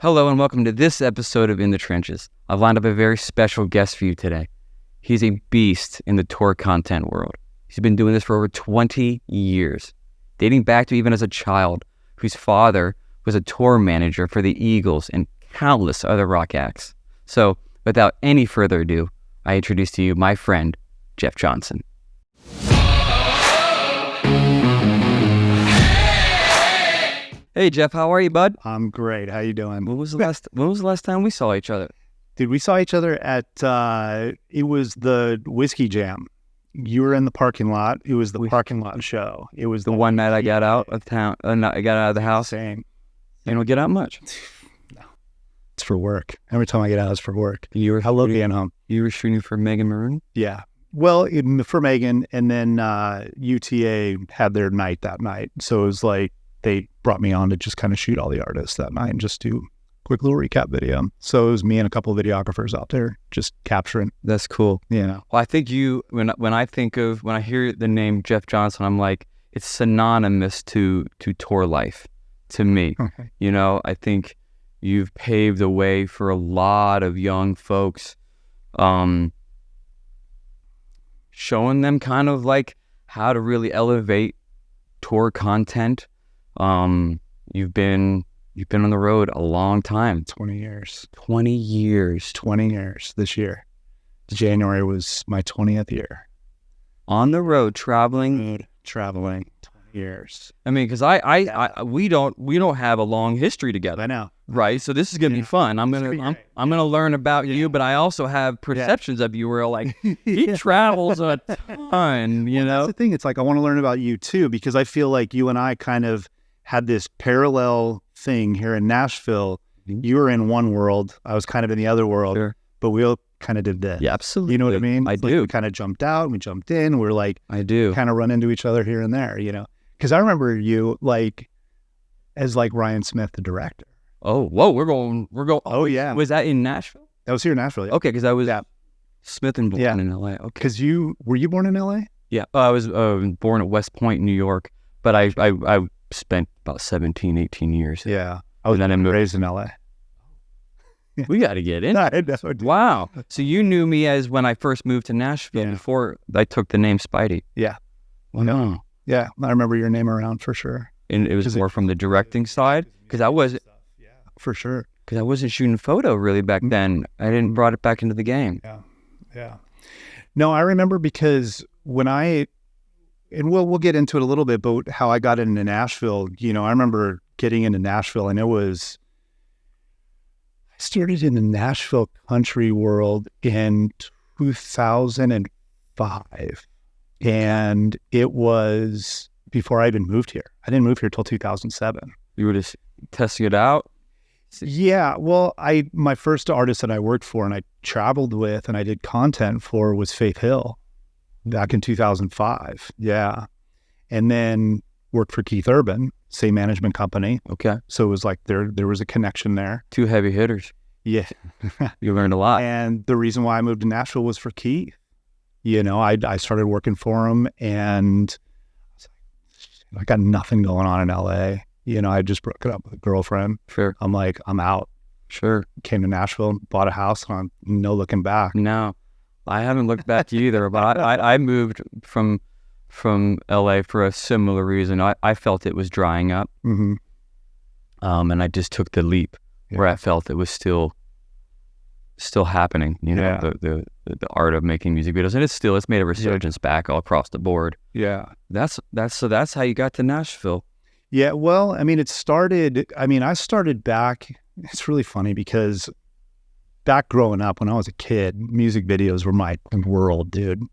Hello and welcome to this episode of In the Trenches. I've lined up a very special guest for you today. He's a beast in the tour content world. He's been doing this for over 20 years, dating back to even as a child, whose father was a tour manager for the Eagles and countless other rock acts. So, without any further ado, I introduce to you my friend, Jeff Johnson. Hey Jeff, how are you, bud? I'm great. How you doing? When was the last time we saw each other? Dude, we saw each other at it was the Whiskey Jam. You were in the parking lot. It was the parking lot show. It was The one night I got out of town. I got out of the house. Same. You don't get out much. No, it's for work. Every time I get out, it's for work. I love being home. You were shooting for Megan Maroon? Yeah. Well, for Megan, and then UTA had their night that night. So it was like they brought me on to just kind of shoot all the artists that night and just do a quick little recap video. So it was me and a couple of videographers out there just capturing. That's cool. Yeah. Well, I think when I hear the name Jeff Johnson, I'm like, it's synonymous to tour life to me. Okay. You know, I think you've paved the way for a lot of young folks, showing them kind of like how to really elevate tour content. You've been on the road a long time. 20 years. 20 years. 20 years this year. January was my 20th year. On the road, traveling. 20 years. I mean, because we don't have a long history together. I know. Right? So this is gonna be fun. I'm gonna learn about you, but I also have perceptions of you where like he travels a ton, you know? That's the thing. It's like I want to learn about you too, because I feel like you and I kind of had this parallel thing here in Nashville. Mm-hmm. You were in one world, I was kind of in the other world, Sure. but we all kind of did this. Yeah, absolutely. You know what I mean? I It's do. Like we kind of jumped out and we jumped in. We're like, I do. kind of run into each other here and there, you know? Because I remember you like as like Ryan Smith, the director. Oh, whoa, we're going. Oh yeah. Was that in Nashville? That was here in Nashville. Yeah. Okay, because I was Yeah. Smith and born in LA. Okay. Because were you born in LA? Yeah, I was born at West Point, New York, but I spent about 17, 18 years. Yeah. I was And then I moved. raised in LA. We got to get in. I know, dude. Wow. So you knew me as when I first moved to Nashville before I took the name Spidey. Yeah. Wow. Yeah. I remember your name around for sure. And it was more from the directing side because I For sure. wasn't shooting photo really back then. I didn't brought it back into the game. Yeah. No, I remember because when and we'll get into it a little bit, but how I got into Nashville, you know, I remember getting into Nashville and I started in the Nashville country world in 2005. And it was before I even moved here. I didn't move here till 2007. You were just testing it out? Yeah, well, my first artist that I worked for and I traveled with and I did content for was Faith Hill back in 2005. Yeah. And then worked for Keith Urban, same management company. Okay. So it was like there was a connection there. Two heavy hitters. Yeah. You learned a lot. And the reason why I moved to Nashville was for Keith. You know, I started working for him and I got nothing going on in LA. You know, I just broke it up with a girlfriend. Sure. I'm like, I'm out. Sure. Came to Nashville, bought a house, on no looking back. No, I haven't looked back either, but I moved from LA for a similar reason. I felt it was drying up. Mm-hmm. And I just took the leap where I felt it was still happening, you know, the art of making music videos. And it's made a resurgence back all across the board. Yeah. That's how you got to Nashville. Yeah. Well, I mean, I started back, it's really funny because back growing up when I was a kid, music videos were my world, dude.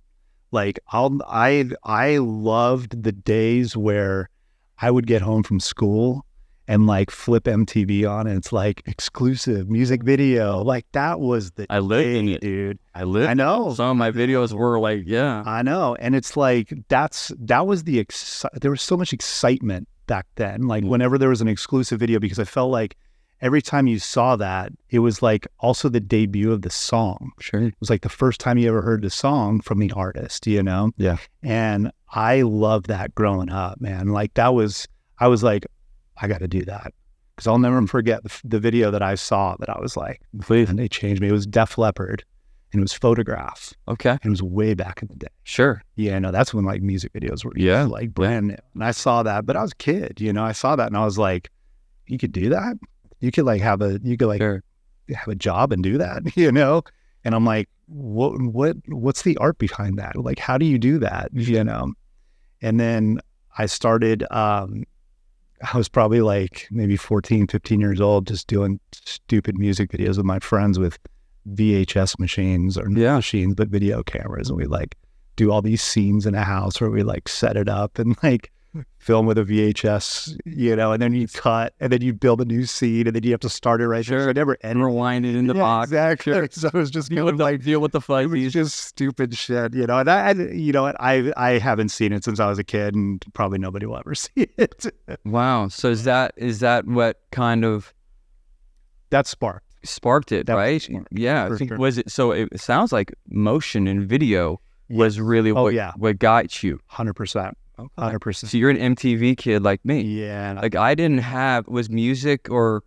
Like I loved the days where I would get home from school and like flip MTV on and it's like exclusive music video. Like that was the I lived in it, dude. I know. Some of my videos were like, yeah. I know. And it's like, that was there was so much excitement back then. Like whenever there was an exclusive video, because I felt like every time you saw that, it was like also the debut of the song. Sure. It was like the first time you ever heard the song from the artist, you know? Yeah. And I loved that growing up, man. Like I was like, I got to do that. because I'll never forget the video that I saw that I was like, Please. and they changed me. It was Def Leppard, and it was Photograph. Okay. And it was way back in the day. Sure. Yeah, no, that's when like music videos were Yeah. like brand new. And I saw that, but I was a kid, I saw that and I was like, you could do that? You could like have a Sure. have a job and do that, And I'm like, what's the art behind that? Like, how do you do that? And then I started, I was probably like maybe 14, 15 years old, just doing stupid music videos with my friends with VHS machines or not machines, but video cameras. And we like do all these scenes in a house where we like set it up and like film with a VHS, and then you cut and then you build a new scene and then you have to start it right there. So I never and rewind it in the box. Exactly. Sure. So it was just deal with the fuzzies. it was just stupid shit, and I haven't seen it since I was a kid and probably nobody will ever see it. Wow. So is that what kind of That sparked it, that right? sparked, Yeah. for sure. Was it, so it sounds like motion and video was really what got you. 100%. 100%. So you're an MTV kid like me. Yeah. Like I didn't have, was music or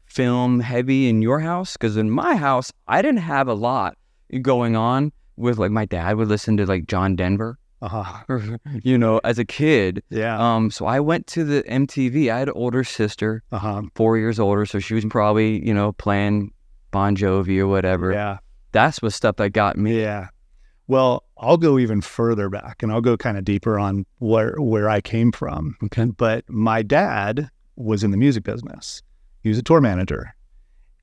film heavy in your house? Because in my house, I didn't have a lot going on with like my dad would listen to like John Denver, as a kid. Yeah. So I went to the MTV. I had an older sister, 4 years older. So she was probably, playing Bon Jovi or whatever. Yeah. That's what stuff that got me. Yeah. Well, I'll go even further back and I'll go kind of deeper on where I came from. Okay. But my dad was in the music business. He was a tour manager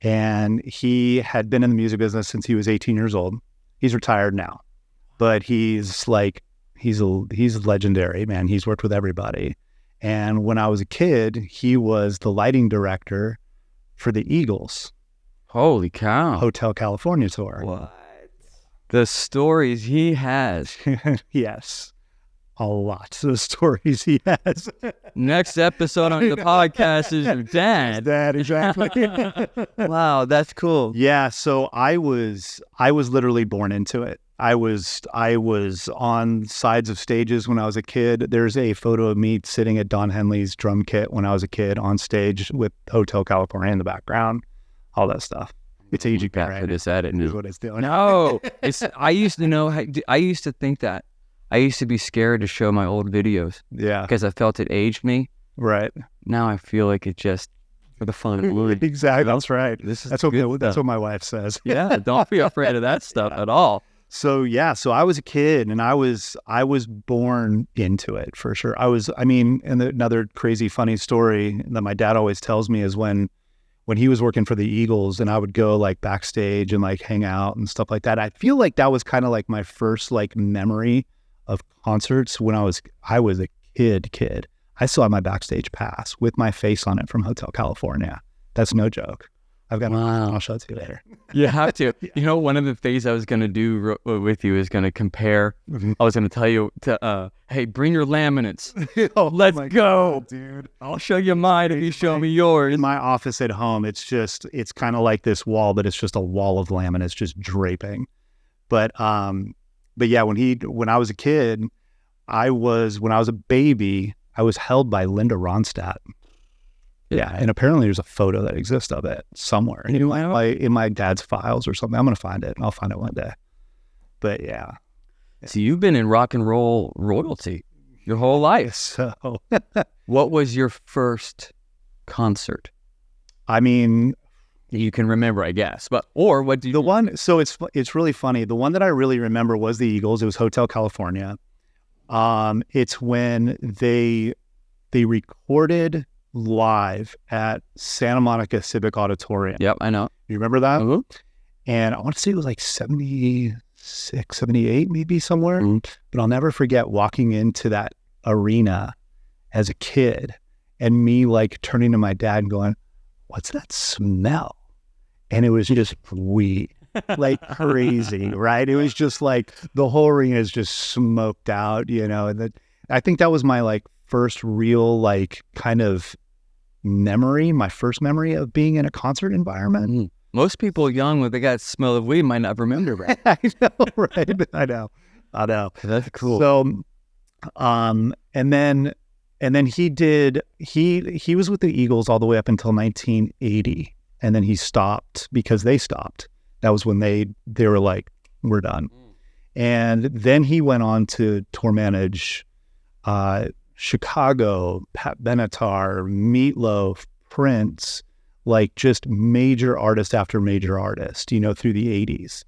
and he had been in the music business since he was 18 years old. He's retired now, but he's legendary, man. He's worked with everybody. And when I was a kid, he was the lighting director for the Eagles. Holy cow. Hotel California tour. What? The stories he has. Yes. A lot of stories he has. Next episode on the podcast is your dad. Dad, exactly. Wow, that's cool. Yeah, so I was literally born into it. I was on sides of stages when I was a kid. There's a photo of me sitting at Don Henley's drum kit when I was a kid on stage with Hotel California in the background. All that stuff. It's aging, right? Is that it? Is what it's doing. No, I used to know. I used to think that. I used to be scared to show my old videos. Yeah, because I felt it aged me. Right. Now I feel like it just for the fun. Exactly. That's right. That's what my wife says. Yeah, don't be afraid of that stuff at all. So yeah, so I was a kid and I was born into it for sure. And another crazy funny story that my dad always tells me is when he was working for the Eagles and I would go like backstage and like hang out and stuff like that. I feel like that was kind of like my first like memory of concerts when I was a kid. I still have my backstage pass with my face on it from Hotel California. That's no joke. I've got I'll show it to you later. You have to. Yeah. One of the things I was going to do with you is going to compare. I was going to tell you to, hey, bring your laminates. Let's go. God, dude. I'll show you mine if you show me yours. In my office at home, it's kind of like this wall, but it's just a wall of laminates just draping. But yeah, when I was a kid, when I was a baby, I was held by Linda Ronstadt. Yeah, and apparently there's a photo that exists of it somewhere in my dad's files or something. I'm gonna find it. I'll find it one day. But yeah. So you've been in rock and roll royalty your whole life. So, what was your first concert? I mean, you can remember, I guess. Or what do you? The one. So it's really funny. The one that I really remember was the Eagles. It was Hotel California. It's when they recorded live at Santa Monica Civic Auditorium. Yep, I know. You remember that? Mm-hmm. And I want to say it was like 76, 78, maybe somewhere. Mm-hmm. But I'll never forget walking into that arena as a kid and me like turning to my dad and going, "What's that smell?" And it was just weed, like crazy, right? It was just like the whole arena is just smoked out, And I think that was my like first real like kind of my first memory of being in a concert environment. Mm. Most people young when they got smell of weed might not remember that. I know, right? I know. That's cool. So, and then And then he was with the Eagles all the way up until 1980. And then he stopped because they stopped. That was when they were like, we're done. And then he went on to tour manage Chicago, Pat Benatar, Meatloaf, Prince, like just major artist after major artist, through the 80s.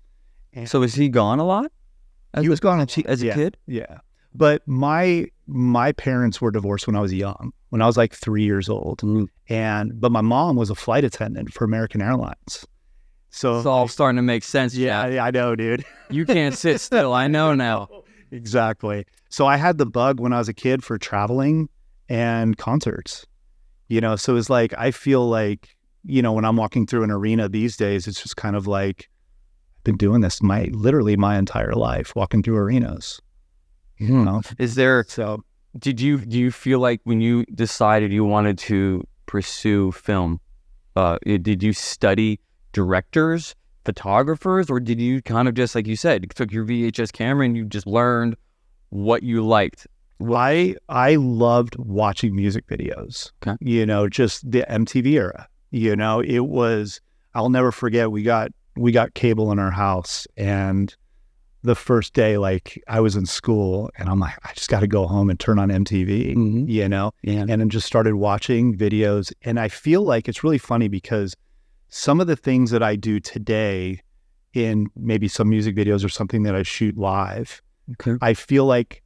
So is he gone a lot? He was gone as a kid? Yeah. But my parents were divorced when I was young, when I was like 3 years old. But my mom was a flight attendant for American Airlines. So it's all starting to make sense. Yeah, I know, dude. You can't sit still. I know now. Exactly. So I had the bug when I was a kid for traveling and concerts, so it's like, I feel like, when I'm walking through an arena these days, it's just kind of like, I've been doing this literally my entire life, walking through arenas. Is there, do you feel like when you decided you wanted to pursue film, did you study directors, photographers, or did you kind of just, like you said, took your VHS camera and you just learned what you liked? Well, I loved watching music videos. Okay. Just the MTV era. It was, I'll never forget, we got cable in our house, and the first day, like, I was in school and I'm like, I just got to go home and turn on MTV, and then just started watching videos. And I feel like it's really funny because some of the things that I do today in maybe some music videos or something that I shoot live, I feel like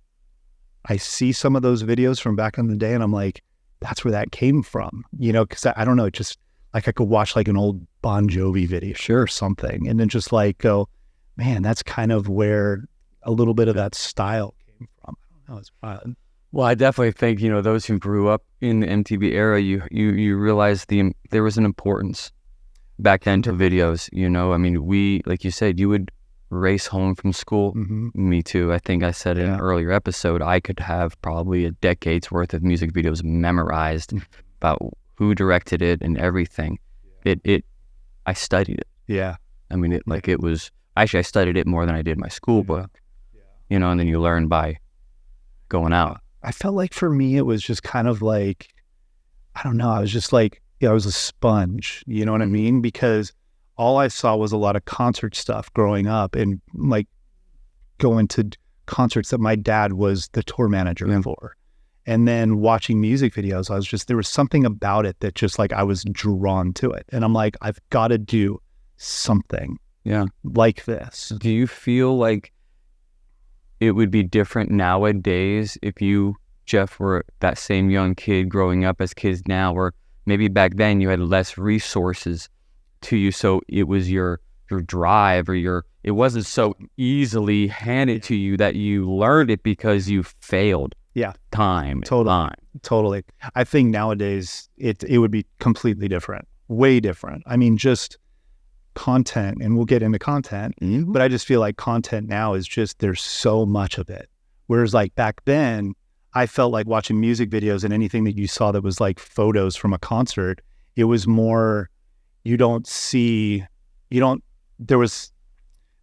I see some of those videos from back in the day and I'm like, that's where that came from, because I don't know, just like I could watch like an old Bon Jovi video or something and then just like go, man, that's kind of where a little bit of that style came from. I don't know, it's wild. Well, I definitely think, those who grew up in the MTV era, you realize there was an importance back then to videos, I mean, we, like you said, you would race home from school. Me too. I think I said in an earlier episode, I could have probably a decade's worth of music videos memorized about who directed it and everything. I studied it. Yeah. I mean, it was, actually I studied it more than I did my school book, and then you learn by going out. I felt like for me, it was just kind of like, I don't know, I was just like, I was a sponge, you know what I mean? Because all I saw was a lot of concert stuff growing up and like going to concerts that my dad was the tour manager for. And then watching music videos, there was something about it that just like, I was drawn to it. And I'm like, I've got to do something like this. Do you feel like it would be different nowadays if you, Jeff, were that same young kid growing up as kids now, or maybe back then you had less resources to you, so it was your drive or it wasn't so easily handed to you that you learned it because you failed time. Totally. I think nowadays it would be completely different, way different. I mean, just content, and we'll get into content, but I just feel like content now is just, there's so much of it. Whereas like back then, I felt like watching music videos and anything that you saw that was like photos from a concert, it was more, there was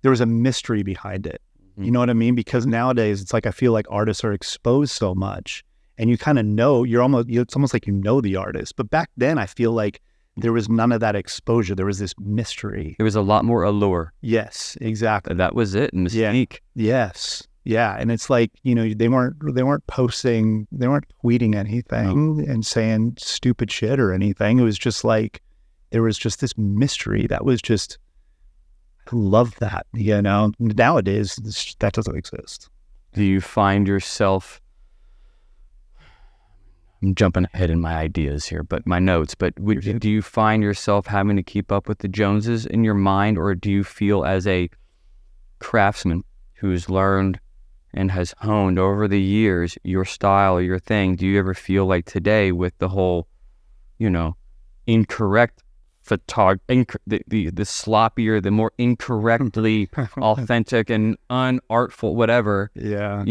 a mystery behind it. You know what I mean? Because nowadays it's like, I feel like artists are exposed so much and you kind of know, it's almost like the artist. But back then I feel like there was none of that exposure. There was this mystery. There was a lot more allure. Yes, exactly. That was it. Mystique. Yeah. Yes. Yeah. And it's like, they weren't posting, they weren't tweeting anything and saying stupid shit or anything. It was just like, there was just this mystery that was just, I love that, Nowadays, that doesn't exist. Do you find yourself, I'm jumping ahead in my ideas here, but my notes, but do you find yourself having to keep up with the Joneses in your mind, or do you feel as a craftsman who's learned and has honed over the years your style or your thing, do you ever feel like today with the whole, incorrect the sloppier, the more incorrectly authentic and unartful, whatever. Yeah.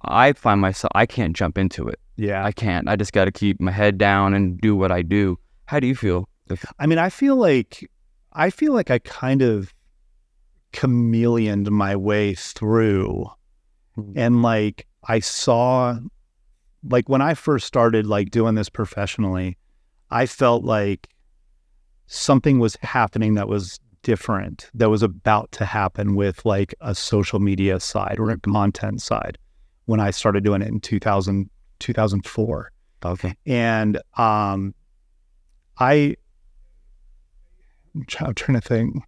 I find myself, I can't jump into it. Yeah. I can't. I just got to keep my head down and do what I do. How do you feel? I mean, I feel like I kind of chameleoned my way through, and like I saw like when I first started like doing this professionally, I felt like something was happening that was different, that was about to happen with like a social media side or a content side when I started doing it in 2004. Okay. And I'm trying to think.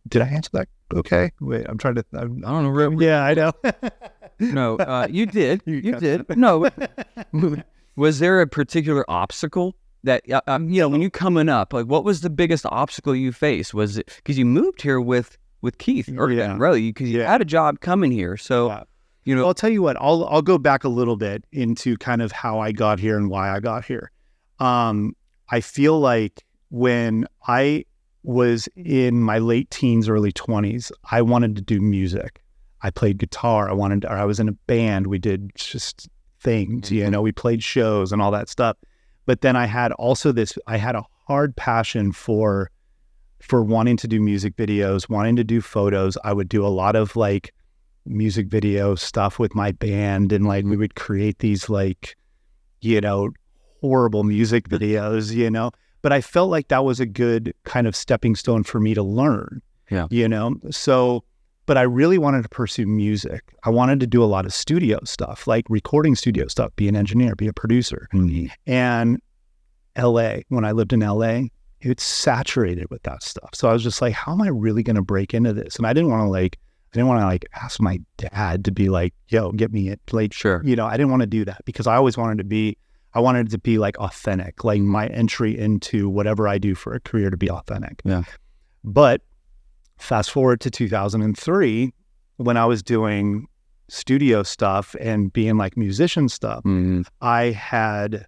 Did I answer that okay? Wait, I'm trying to. I don't know. Yeah, I know. No, you did. You did. No. Was there a particular obstacle that, when you coming up, like what was the biggest obstacle you faced? Was it because you moved here with Keith, or really, because you had a job coming here? So, Well, I'll tell you what, I'll go back a little bit into kind of how I got here and why I got here. I feel like when I was in my late teens, early 20s, I wanted to do music. I played guitar. I was in a band. We did just things, we played shows and all that stuff. But then I had a hard passion for wanting to do music videos, wanting to do photos. I would do a lot of like music video stuff with my band, and like we would create these like, horrible music videos, but I felt like that was a good kind of stepping stone for me to learn, So, but I really wanted to pursue music. I wanted to do a lot of studio stuff, like recording studio stuff, be an engineer, be a producer. Mm-hmm. And LA, when I lived in LA, it's saturated with that stuff. So I was just like, how am I really going to break into this? And I didn't want to ask my dad to be like, yo, get me it. Like, sure. I didn't want to do that because I always wanted it to be like authentic, like my entry into whatever I do for a career to be authentic. Yeah. But fast forward to 2003, when I was doing studio stuff and being like musician stuff, I had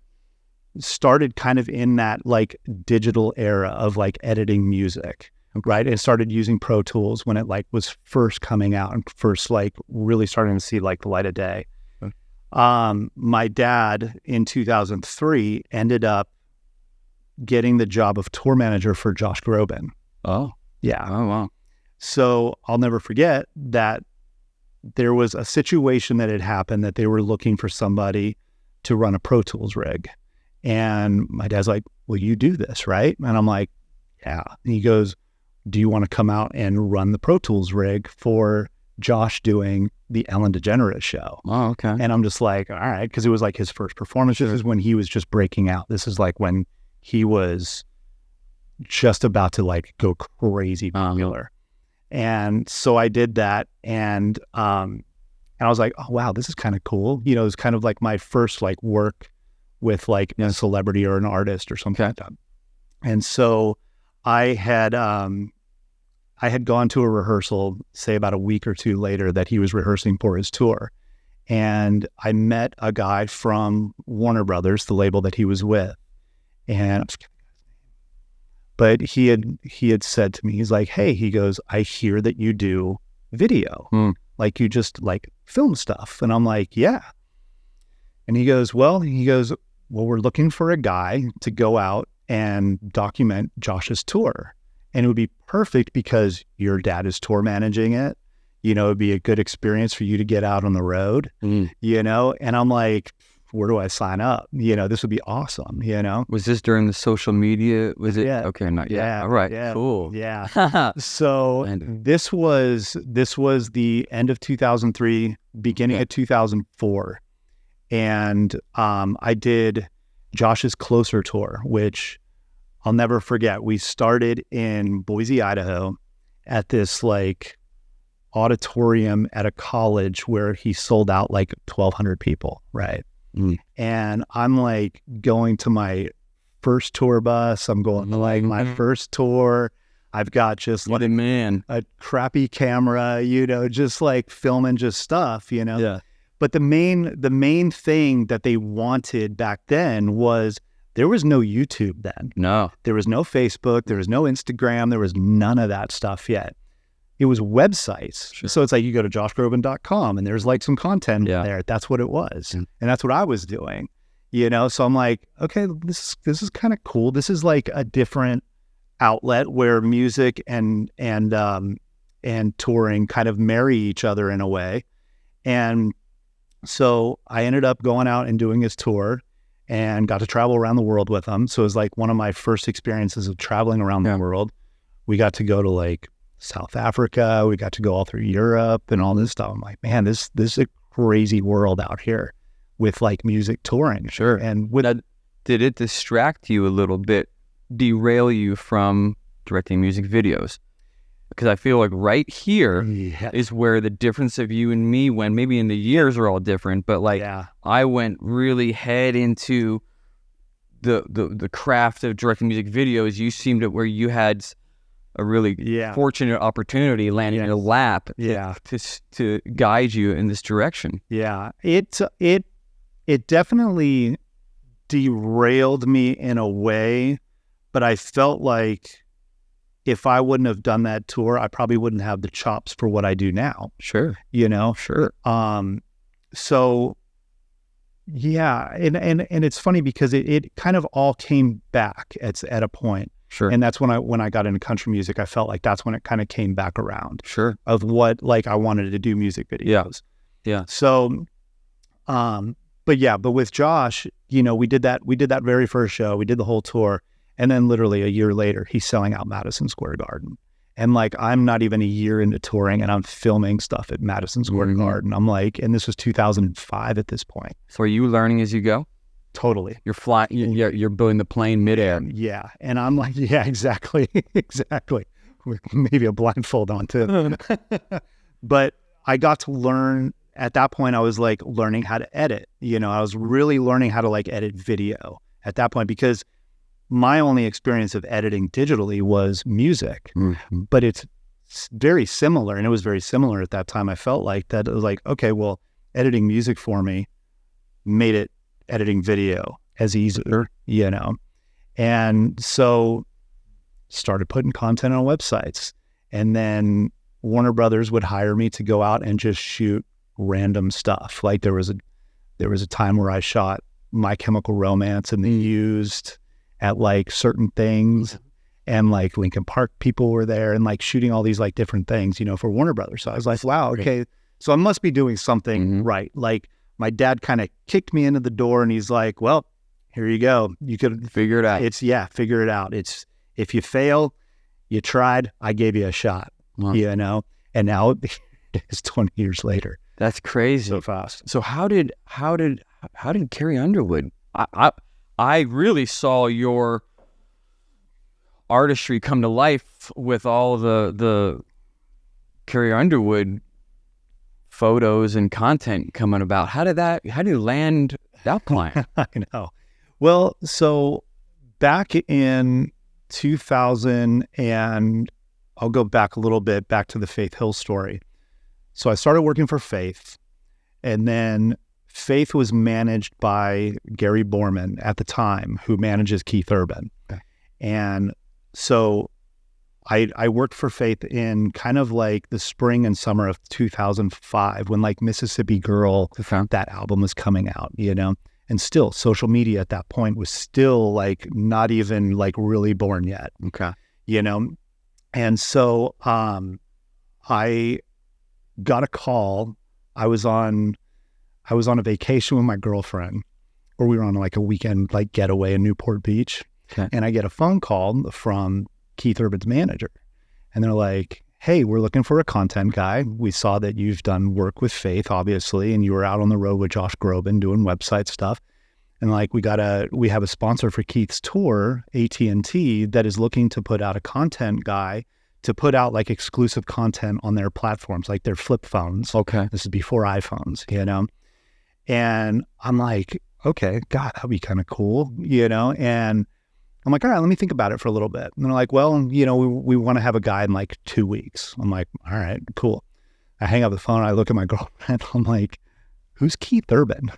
started kind of in that like digital era of like editing music, right? And started using Pro Tools when it like was first coming out and first like really starting to see like the light of day. My dad in 2003 ended up getting the job of tour manager for Josh Groban. Oh, yeah. Oh, wow. So I'll never forget that there was a situation that had happened that they were looking for somebody to run a Pro Tools rig. And my dad's like, well, you do this, right? And I'm like, yeah. And he goes, do you want to come out and run the Pro Tools rig for Josh doing the Ellen DeGeneres show? Oh, okay. And I'm just like, all right, because it was like his first performance. This is when he was just breaking out. This is like when he was just about to like go crazy popular. And so I did that, and I was like, oh wow, this is kind of cool. It was kind of like my first like work with like a celebrity or an artist or something like that. And so I had gone to a rehearsal, say about a week or two later, that he was rehearsing for his tour. And I met a guy from Warner Brothers, the label that he was with. And but he had said to me, he's like, hey, he goes, I hear that you do video, like you just like film stuff. And I'm like, yeah. And he goes, well, we're looking for a guy to go out and document Josh's tour. And it would be perfect because your dad is tour managing it. It'd be a good experience for you to get out on the road, and I'm like, where do I sign up? This would be awesome, Was this during the social media? Was it? Yeah. Okay, not yet. Yeah. All right. Yeah. Cool. Yeah. So this was the end of 2003, beginning of 2004. And I did Josh's Closer tour, which I'll never forget. We started in Boise, Idaho at this like auditorium at a college where he sold out like 1,200 people, right? And I'm like going to my first tour bus. I'm going to like my first tour. I've got just what a man, a crappy camera, just like filming just stuff, Yeah. But the main thing that they wanted back then was there was no YouTube then. No. There was no Facebook. There was no Instagram. There was none of that stuff yet. It was websites. Sure. So it's like you go to joshgroban.com and there's like some content there. That's what it was. And that's what I was doing, So I'm like, okay, this is kind of cool. This is like a different outlet where music and touring kind of marry each other in a way. And So I ended up going out and doing his tour and got to travel around the world with him. So it was like one of my first experiences of traveling around the world. We got to go to like South Africa. We got to go all through Europe and all this stuff. I'm like, man, this is a crazy world out here with like music touring. Sure. And with did it distract you a little bit, derail you from directing music videos? Because I feel like right here is where the difference of you and me went. Maybe in the years are all different, but like I went really head into the craft of directing music videos. You seemed to where you had a really fortunate opportunity landing in your lap to guide you in this direction. Yeah, it definitely derailed me in a way, but I felt like if I wouldn't have done that tour, I probably wouldn't have the chops for what I do now. Sure. You know? Sure. So yeah, and it's funny because it kind of all came back at a point. Sure. And that's when I got into country music, I felt like that's when it kind of came back around. Sure. Of what like I wanted to do music videos. Yeah. So but with Josh, you know, we did that very first show, we did the whole tour. And then literally a year later, he's selling out Madison Square Garden. And like, I'm not even a year into touring and I'm filming stuff at Madison Square Garden. I'm like, and this was 2005 at this point. So are you learning as you go? Totally. You're flying, you're building the plane midair. Yeah. And I'm like, yeah, exactly. Exactly. With maybe a blindfold on too. But I got to learn, at that point, I was like learning how to edit. You know, I was really learning how to like edit video at that point because my only experience of editing digitally was music, but it's very similar. And it was very similar at that time. I felt like that it was like, okay, well, editing music for me made it editing video as easier, you know? And so started putting content on websites. And then Warner Brothers would hire me to go out and just shoot random stuff. Like there was a time where I shot My Chemical Romance and they used at like certain things, and like Linkin Park people were there and like shooting all these like different things, you know, for Warner Brothers. So I was like, wow, okay, so I must be doing something right. Like my dad kind of kicked me into the door and he's like, well, here you go. You could figure it out. Figure it out. It's, if you fail, you tried, I gave you a shot, you know, and now it's 20 years later. That's crazy. So fast. So how did Carrie Underwood, I really saw your artistry come to life with all the Carrie Underwood photos and content coming about. How did you land that plan? I know. Well, so back in 2000, and I'll go back a little bit, back to the Faith Hill story. So I started working for Faith, and then Faith was managed by Gary Borman at the time, who manages Keith Urban. Okay. And so I worked for Faith in kind of like the spring and summer of 2005 when like Mississippi Girl, that album was coming out, you know, and still social media at that point was still like not even like really born yet. Okay. You know, and so I got a call. I was on a vacation with my girlfriend, or we were on like a weekend like getaway in Newport Beach. Okay. And I get a phone call from Keith Urban's manager. And they're like, hey, we're looking for a content guy. We saw that you've done work with Faith, obviously, and you were out on the road with Josh Groban doing website stuff. And like, we have a sponsor for Keith's tour, AT&T, that is looking to put out a content guy to put out like exclusive content on their platforms, like their flip phones. Okay. This is before iPhones, you know? And I'm like, okay, God, that'd be kind of cool, you know? And I'm like, all right, let me think about it for a little bit. And they're like, well, you know, we want to have a guy in like 2 weeks. I'm like, all right, cool. I hang up the phone. I look at my girlfriend. I'm like, who's Keith Urban?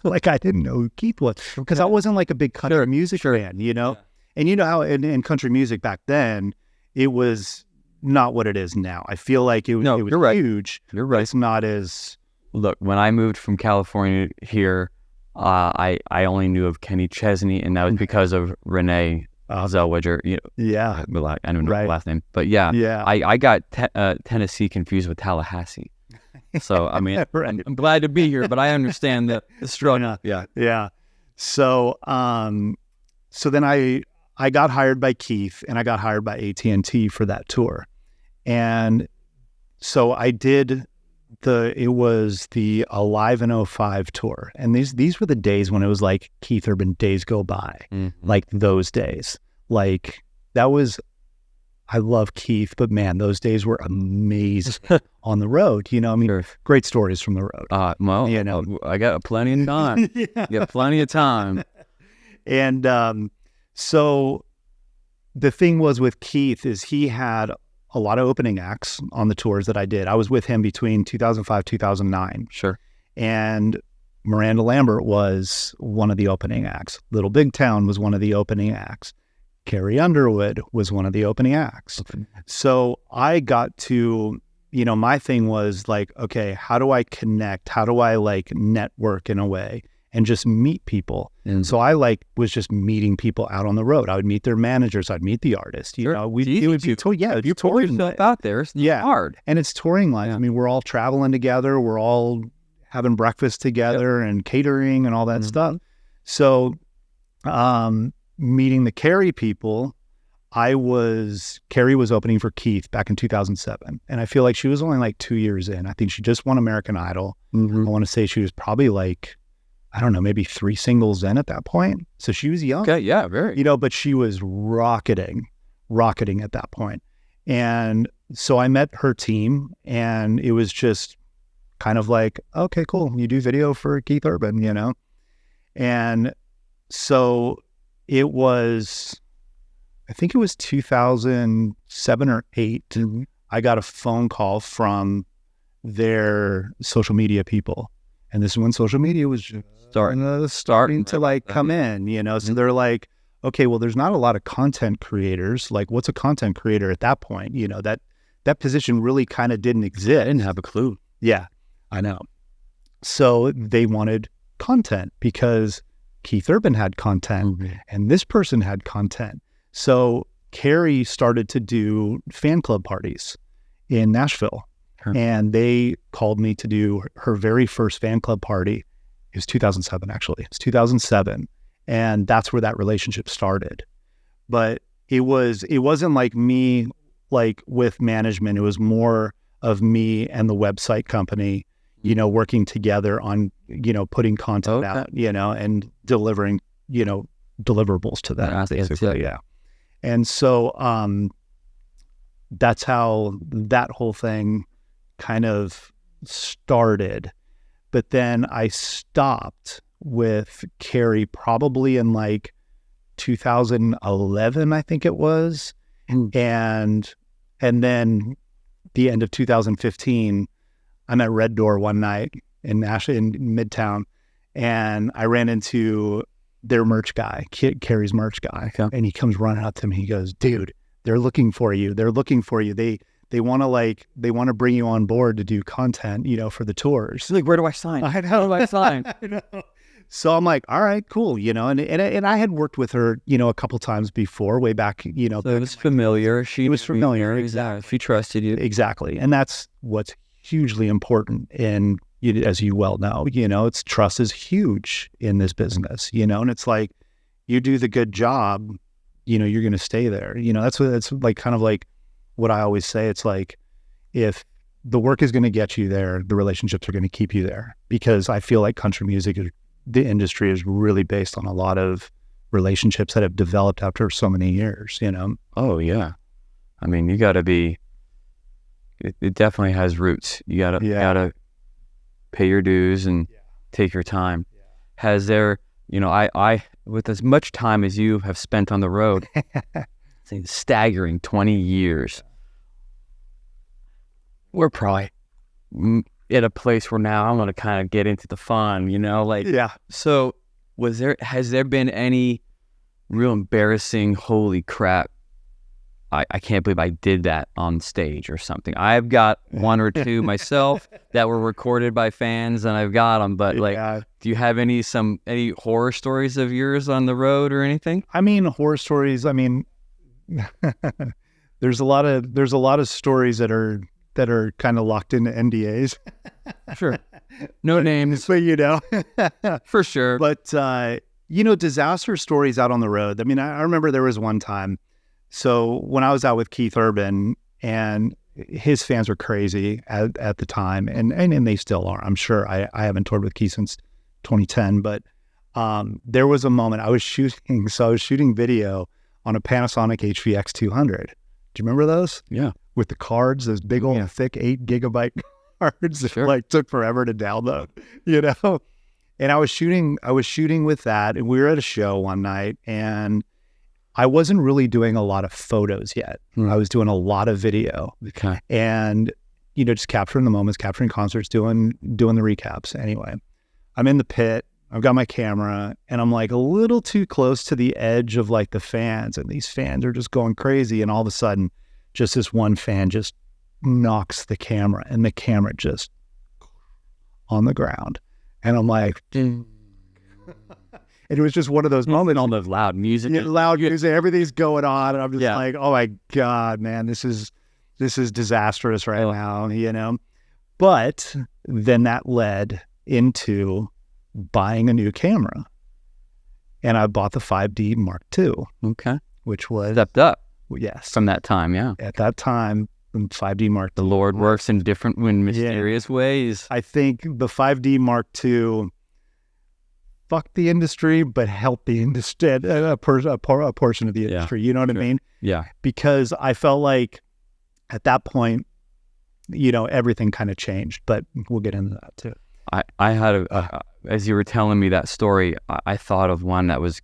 Like, I didn't know who Keith was because I wasn't like a big country music fan, you know? Yeah. And you know how in country music back then, it was not what it is now. I feel like it was huge. You're right. It's not as... Look, when I moved from California here, I only knew of Kenny Chesney, and that was because of Renee Zellweger. You know, yeah. I don't know the last name. But yeah. I got Tennessee confused with Tallahassee. So, I mean, Right. I'm glad to be here, but I understand the struggle. Yeah. Yeah. So, so then I got hired by Keith and I got hired by AT&T for that tour. And so I did it was the Alive in '05 tour. And these were the days when it was like Keith Urban days go by, like those days. Like that was, I love Keith, but man, those days were amazing on the road. You know, I mean, Sure. Great stories from the road. Well, You know. I got plenty of time. Yeah. You got plenty of time. And so the thing was with Keith is he had a lot of opening acts on the tours that I did. I was with him between 2005, 2009. Sure. And Miranda Lambert was one of the opening acts. Little Big Town was one of the opening acts. Carrie Underwood was one of the opening acts. Okay. So I got to, you know, my thing was like, okay, how do I connect? How do I like network in a way and just meet people? And So I like was just meeting people out on the road. I would meet their managers. I'd meet the artist. You Sure. know, It's easy it would be to- it'd be you put touring yourself life. out there. It's Yeah. hard. And it's touring life. Yeah. I mean, we're all traveling together. We're all having breakfast together and catering and all that Mhm. stuff. So, meeting the Carrie people, Carrie was opening for Keith back in 2007. And I feel like she was only like 2 years in. I think she just won American Idol. I want to say she was probably like, I don't know, maybe 3 singles in at that point. So she was young. Okay. Yeah. Very. You know, but she was rocketing at that point. And so I met her team and it was just kind of like, okay, cool. You do video for Keith Urban, you know? And so it was, I think it was 2007 or 8. I got a phone call from their social media people. And this is when social media was just starting to like come in, you know? So they're like, okay, well, there's not a lot of content creators. Like, what's a content creator at that point? You know, that position really kind of didn't exist. I didn't have a clue. Yeah, I know. So they wanted content because Keith Urban had content and this person had content. So Carrie started to do fan club parties in Nashville. Sure. And they called me to do her very first fan club party. It was 2007, actually. It's 2007. And that's where that relationship started. But it wasn't like me, like with management. It was more of me and the website company, you know, working together on, you know, putting content out, you know, and delivering, you know, deliverables to them. Basically. Yeah. And so that's how that whole thing kind of started. But then I stopped with Carrie probably in like 2011, I think it was. And then the end of 2015, I'm at Red Door one night in Nashville, in Midtown, and I ran into their merch guy, Carrie's merch guy. Okay. And he comes running up to me. He goes, dude, they're looking for you. They're looking for you. They want to bring you on board to do content, you know, for the tours. She's like, where do I sign? I know. Where do I sign? I know. So I'm like, all right, cool, you know, and I had worked with her, you know, a couple times before, way back, you know. So it was familiar. It was familiar, Exactly. She trusted you. Exactly, and that's what's hugely important in, as you well know, you know, it's trust is huge in this business, you know, and it's like you do the good job, you know, you're going to stay there, you know. That's like kind of like what I always say. It's like if the work is going to get you there, the relationships are going to keep you there, because I feel like country music, the industry is really based on a lot of relationships that have developed after so many years, you know? Oh, yeah. I mean, you got to be, it definitely has roots. You got to pay your dues and take your time. Yeah. Has there, you know, I, with as much time as you have spent on the road, it's a staggering 20 years. We're probably at a place where now I'm going to kind of get into the fun, you know, like, so has there been any real embarrassing, holy crap, I can't believe I did that on stage or something? I've got one or two myself that were recorded by fans and I've got them, but like, do you have any horror stories of yours on the road or anything? I mean, horror stories, I mean, there's a lot of stories that are that are kind of locked into NDAs. Sure. No names. But, you know. For sure. But, you know, disaster stories out on the road. I mean, I remember there was one time. So when I was out with Keith Urban, and his fans were crazy at the time, and they still are. I'm sure. I haven't toured with Keith since 2010, but there was a moment I was shooting video on a Panasonic HVX 200. Do you remember those? Yeah. With the cards, those big old thick 8 gigabyte cards that like took forever to download, you know? And I was shooting with that, and we were at a show one night, and I wasn't really doing a lot of photos yet. I was doing a lot of video. Okay. And, you know, just capturing the moments, capturing concerts, doing the recaps. Anyway, I'm in the pit. I've got my camera, and I'm like a little too close to the edge of like the fans, and these fans are just going crazy. And all of a sudden, just this one fan just knocks the camera, and the camera just on the ground. And I'm like, and it was just one of those moments. All the loud music. Loud music, everything's going on. And I'm just like, oh my God, man, this is disastrous right now, you know? But then that led into buying a new camera. And I bought the 5D Mark II. Okay. Which was... Stepped up. Yes. From that time, yeah. At that time, the 5D Mark II. The Lord works in different, mysterious ways. I think the 5D Mark II fucked the industry, but helped the industry, a portion of the industry. You know what I mean? Yeah. Because I felt like at that point, you know, everything kind of changed, but we'll get into that too. I had, as you were telling me that story, I thought of one that was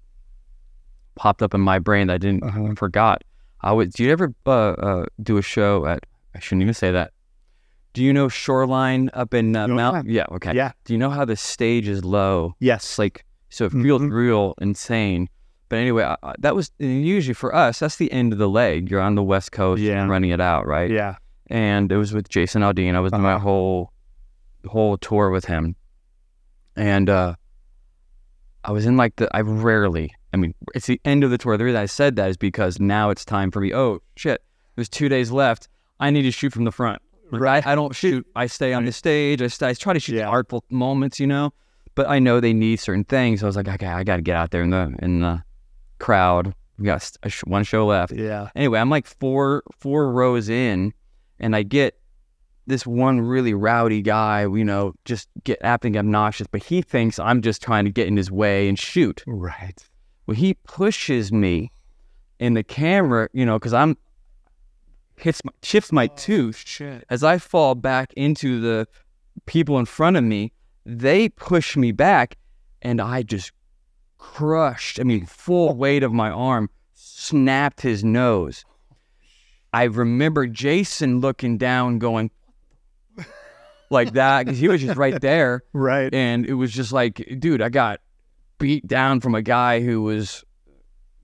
popped up in my brain that I didn't forgot. Do you ever do a show at, I shouldn't even say that. Do you know Shoreline up in Mount? Yeah, okay. Yeah. Do you know how the stage is low? Yes. Like, so it feels real insane. But anyway, that was, usually for us, that's the end of the leg. You're on the West Coast and running it out, right? Yeah. And it was with Jason Aldean. I was on my whole tour with him. And I was in like it's the end of the tour. The reason I said that is because now it's time for me. Oh, shit. There's 2 days left. I need to shoot from the front. Right. I don't shoot. I stay on the stage. I try to shoot the artful moments, you know, but I know they need certain things. So I was like, okay, I got to get out there in the crowd. We got one show left. Yeah. Anyway, I'm like four rows in, and I get this one really rowdy guy, you know, just acting obnoxious, but he thinks I'm just trying to get in his way and shoot. Right. Well, he pushes me in the camera, you know, because chips my tooth. Shit. As I fall back into the people in front of me, they push me back, and I just crushed. I mean, full weight of my arm snapped his nose. I remember Jason looking down, going like that, because he was just right there. Right. And it was just like, dude, I got beat down from a guy who was,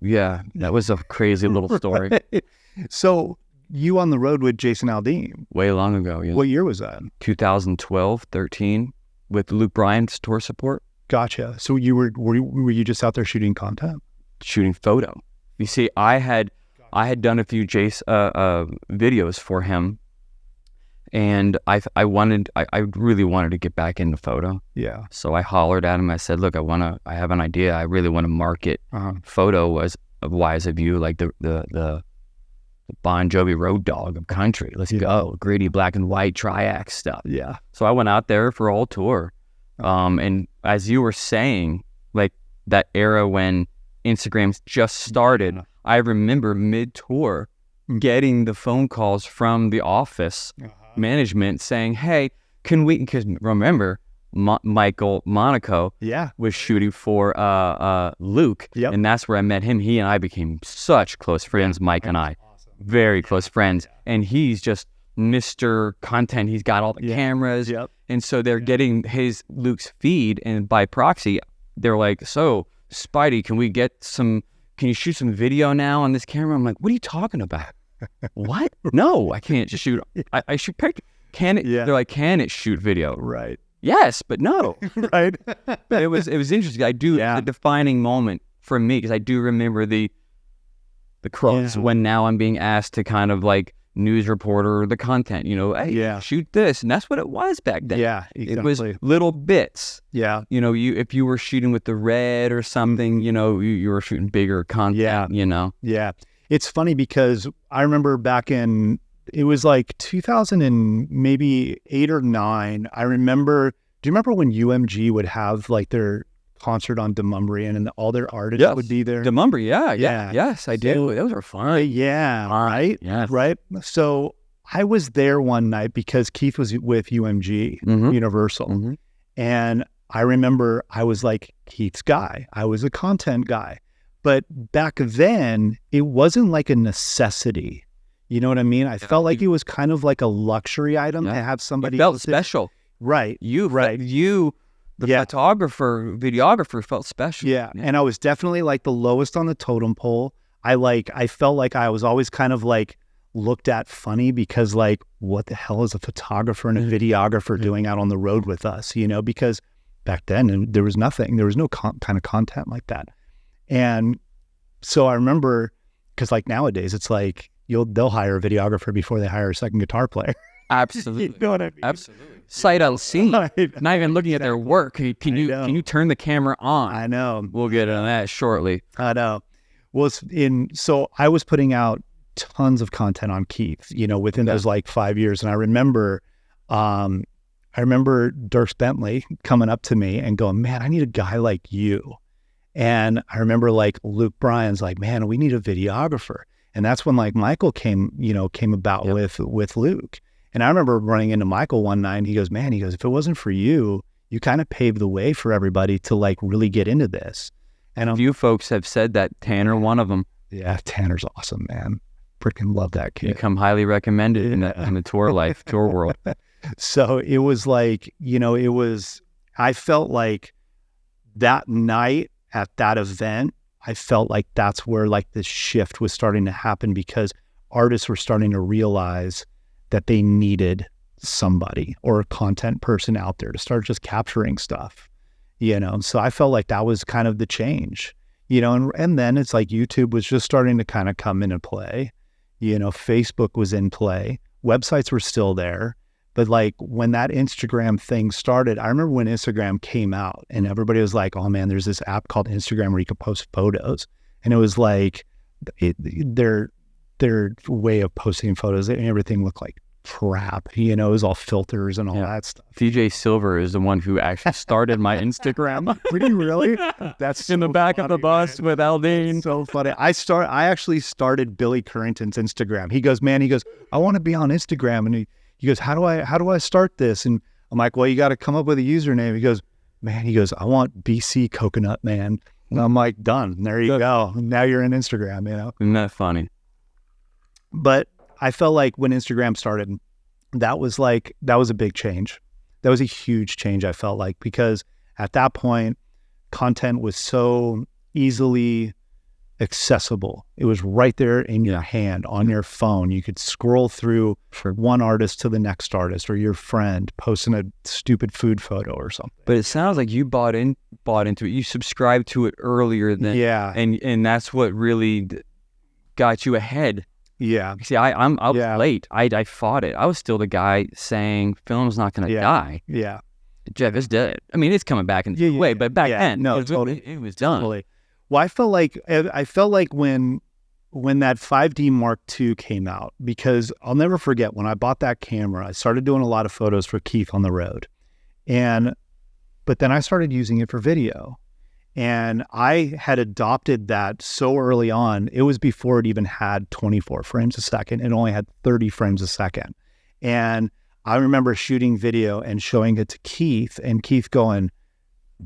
that was a crazy little story. Right. So you on the road with Jason Aldean? Way long ago, yeah. What year was that? 2012, 13, with Luke Bryan's tour support. Gotcha. So were you just out there shooting content? Shooting photo. You see, I had done a few videos for him, and I really wanted to get back into photo. Yeah. So I hollered at him. I said, "Look, I have an idea. I really want to market photo as wise of you, like the Bon Jovi Road Dog of country. Let's go, gritty black and white triax stuff." Yeah. So I went out there for a whole tour, and as you were saying, like that era when Instagram just started, I remember mid-tour getting the phone calls from the office management saying, "Hey, can we?" Because remember, Michael Monaco was shooting for Luke, and that's where I met him. He and I became such close friends, Mike and I. Very close friends. And he's just Mr. Content. He's got all the cameras. And so they're getting Luke's feed, and by proxy, they're like, "So, Spidey, can you shoot some video now on this camera?" I'm like, "What are you talking about?" What? No, I can't just shoot. I shoot pictures. Can it? They're like, "Can it shoot video?" Right. Yes, but no. Right. But it was interesting. I do the defining moment for me, because I do remember the crux when now I'm being asked to kind of like news reporter or the content, hey, shoot this. And that's what it was back then. Yeah, exactly. It was little bits. Yeah. If you were shooting with the red or something, you were shooting bigger content, Yeah. It's funny because I remember back in, it was like 2000 and maybe 8 or 9. I remember, do you remember when UMG would have like their concert on Demumbrian and all their artists would be there? Demumbrian, yeah. Yes, I do. Those were fun. Yeah, right? Yes. Right? So I was there one night because Keith was with UMG, Universal. And I remember I was like Keith's guy. I was a content guy. But back then, it wasn't like a necessity. You know what I mean? I felt like it was kind of like a luxury item to have somebody. It felt special. Right. The photographer, videographer felt special. Yeah. And I was definitely like the lowest on the totem pole. I felt like I was always kind of like looked at funny because like, what the hell is a photographer and a videographer doing out on the road with us? Because back then there was nothing, there was no kind of content like that. And so I remember, because like nowadays it's like they'll hire a videographer before they hire a second guitar player. Absolutely. You know what I mean? Absolutely. Sight unseen. Not even looking at their work. Can you turn the camera on? I know. We'll get into that shortly. I know. Well, so I was putting out tons of content on Keith, within those like 5 years. And I remember Dirks Bentley coming up to me and going, man, I need a guy like you. And I remember like Luke Bryan's like, man, we need a videographer. And that's when like Michael came about with Luke. And I remember running into Michael one night and he goes, if it wasn't for you, you kind of paved the way for everybody to like really get into this. And a few folks have said that, Tanner, one of them. Yeah, Tanner's awesome, man. Freaking love that kid. You come highly recommended in the tour world. So it was like, I felt like that night at that event, I felt like that's where like this shift was starting to happen because artists were starting to realize that they needed somebody or a content person out there to start just capturing stuff, So I felt like that was kind of the change, and then it's like YouTube was just starting to kind of come into play. Facebook was in play. Websites were still there. But like when that Instagram thing started, I remember when Instagram came out and everybody was like, oh man, there's this app called Instagram where you can post photos. And it was like their way of posting photos, everything looked like crap. It was all filters and all that stuff. DJ Silva is the one who actually started my Instagram. Really? That's in the back of the bus with Aldine. So funny. I actually started Billy Currington's Instagram. He goes, I want to be on Instagram. And he goes, how do I start this? And I'm like, well, you got to come up with a username. He goes, I want BC Coconut Man. And I'm like, done. There you go. Now you're in Instagram, Isn't that funny? But I felt like when Instagram started, that was a big change. That was a huge change, I felt like, because at that point, content was so easily accessible. It was right there in your hand, on your phone. You could scroll through one artist to the next artist or your friend posting a stupid food photo or something. But it sounds like you bought into it. You subscribed to it earlier than, and that's what really got you ahead. Yeah. See, I was late. I fought it. I was still the guy saying film's not going to die. Yeah. Jeff is dead. I mean, it's coming back in a way, but back then, no, it was done. Totally. Well, I felt like when that 5D Mark II came out, because I'll never forget when I bought that camera, I started doing a lot of photos for Keith on the road. But then I started using it for video. And I had adopted that so early on. It was before it even had 24 frames a second. It only had 30 frames a second. And I remember shooting video and showing it to Keith, and Keith going,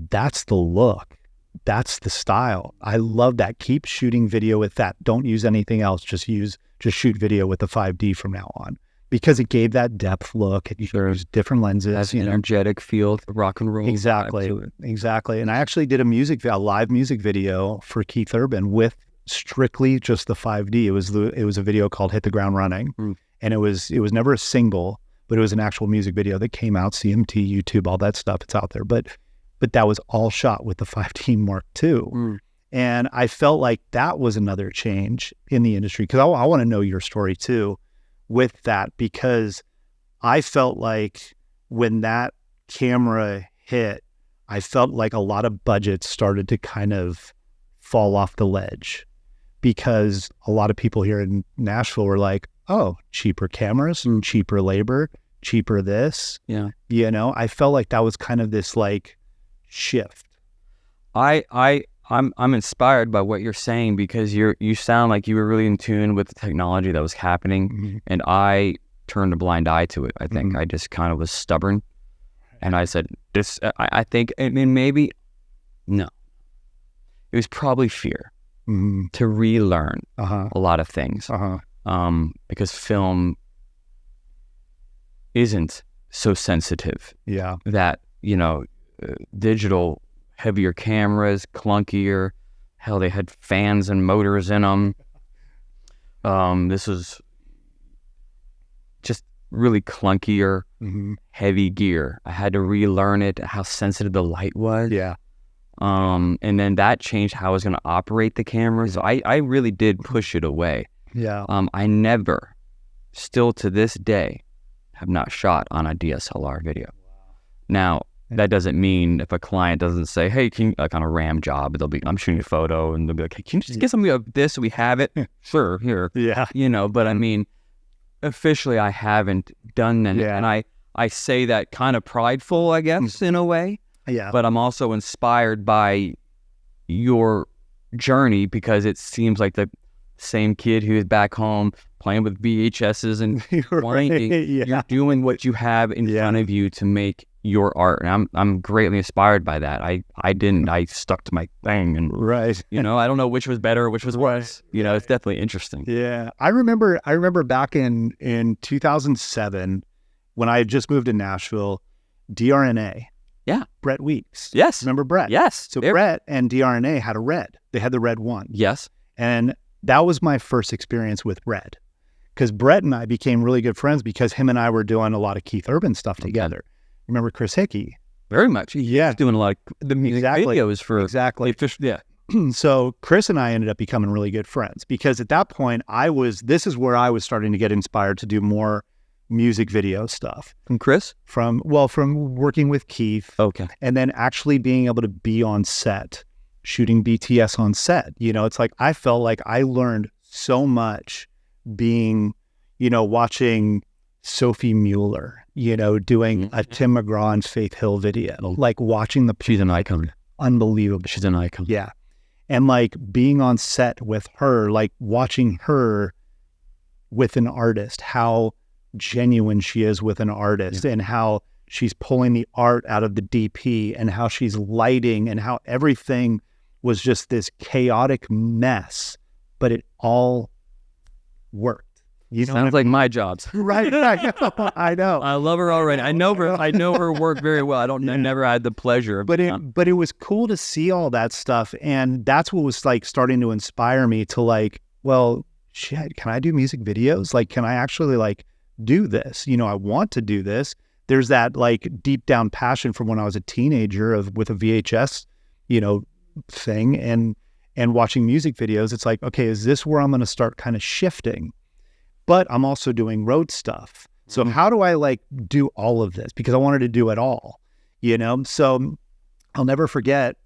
that's the look. That's the style. I love that. Keep shooting video with that. Don't use anything else. Just shoot video with the 5D from now on, because it gave that depth look. You could use different lenses. That's an energetic feel, rock and roll. Exactly. And I actually did a live music video for Keith Urban with strictly just the 5D. It was a video called "Hit the Ground Running," and it was never a single, but it was an actual music video that came out. CMT, YouTube, all that stuff. It's out there, but that was all shot with the 5D Mark II. And I felt like that was another change in the industry, because I want to know your story too. with that, because I felt like when that camera hit, I felt like a lot of budgets started to kind of fall off the ledge, because a lot of people here in Nashville were like, oh, cheaper cameras, cheaper labor, cheaper this. Yeah. You know, I felt like that was kind of this like shift. I'm inspired by what you're saying, because you sound like you were really in tune with the technology that was happening, and I turned a blind eye to it. I think I just kind of was stubborn, and I said, "This." I think, I mean, maybe no. It was probably fear to relearn a lot of things, because film isn't so sensitive. Yeah, that digital. Heavier cameras, clunkier. Hell, they had fans and motors in them. This was just really clunkier, heavy gear. I had to relearn it, how sensitive the light was. Yeah. And then that changed how I was going to operate the camera. So I really did push it away. Yeah. I never, still to this day, have not shot on a DSLR video. Wow. Now, that doesn't mean if a client doesn't say, hey, can you, like on a RAM job, I'm shooting a photo, and they'll be like, hey, can you just get something of this so we have it? Sure, here. Yeah. But I mean, officially I haven't done that. Yeah. And I say that kind of prideful, I guess, in a way. Yeah. But I'm also inspired by your journey, because it seems like the same kid who's back home playing with VHSs and winding. You're doing what you have in front of you to make your art, and I'm greatly inspired by that. I stuck to my thing, and I don't know which was better, which was worse. It's definitely interesting. Yeah, I remember back in 2007 when I had just moved to Nashville, DRNA. Yeah, Brett Weeks. Yes, remember Brett? Yes. So Brett and DRNA had a red. They had the red one. Yes, and that was my first experience with red, because Brett and I became really good friends because him and I were doing a lot of Keith Urban stuff together. Remember Chris Hickey? Very much. Yeah, doing a lot of the music videos for Yeah. So Chris and I ended up becoming really good friends, because at that point this is where I was starting to get inspired to do more music video stuff. From Chris? From working with Keith. Okay. And then actually being able to be on set, shooting BTS on set. It's like I felt like I learned so much being, watching Sophie Mueller, doing a Tim McGraw and Faith Hill video, like watching she's an icon. Unbelievable. She's an icon. Yeah. And like being on set with her, like watching her with an artist, how genuine she is with an artist, and how she's pulling the art out of the DP, and how she's lighting, and how everything was just this chaotic mess, but it all worked. Sounds like my jobs. Right. I know. I love her already. I know her work very well. I never had the pleasure. But it was cool to see all that stuff. And that's what was like starting to inspire me to like, well, shit, can I do music videos? Like, can I actually like do this? I want to do this. There's that like deep down passion from when I was a teenager with a VHS, thing and watching music videos. It's like, okay, is this where I'm going to start kind of shifting? But I'm also doing road stuff. So how do I like do all of this? Because I wanted to do it all, So I'll never forget,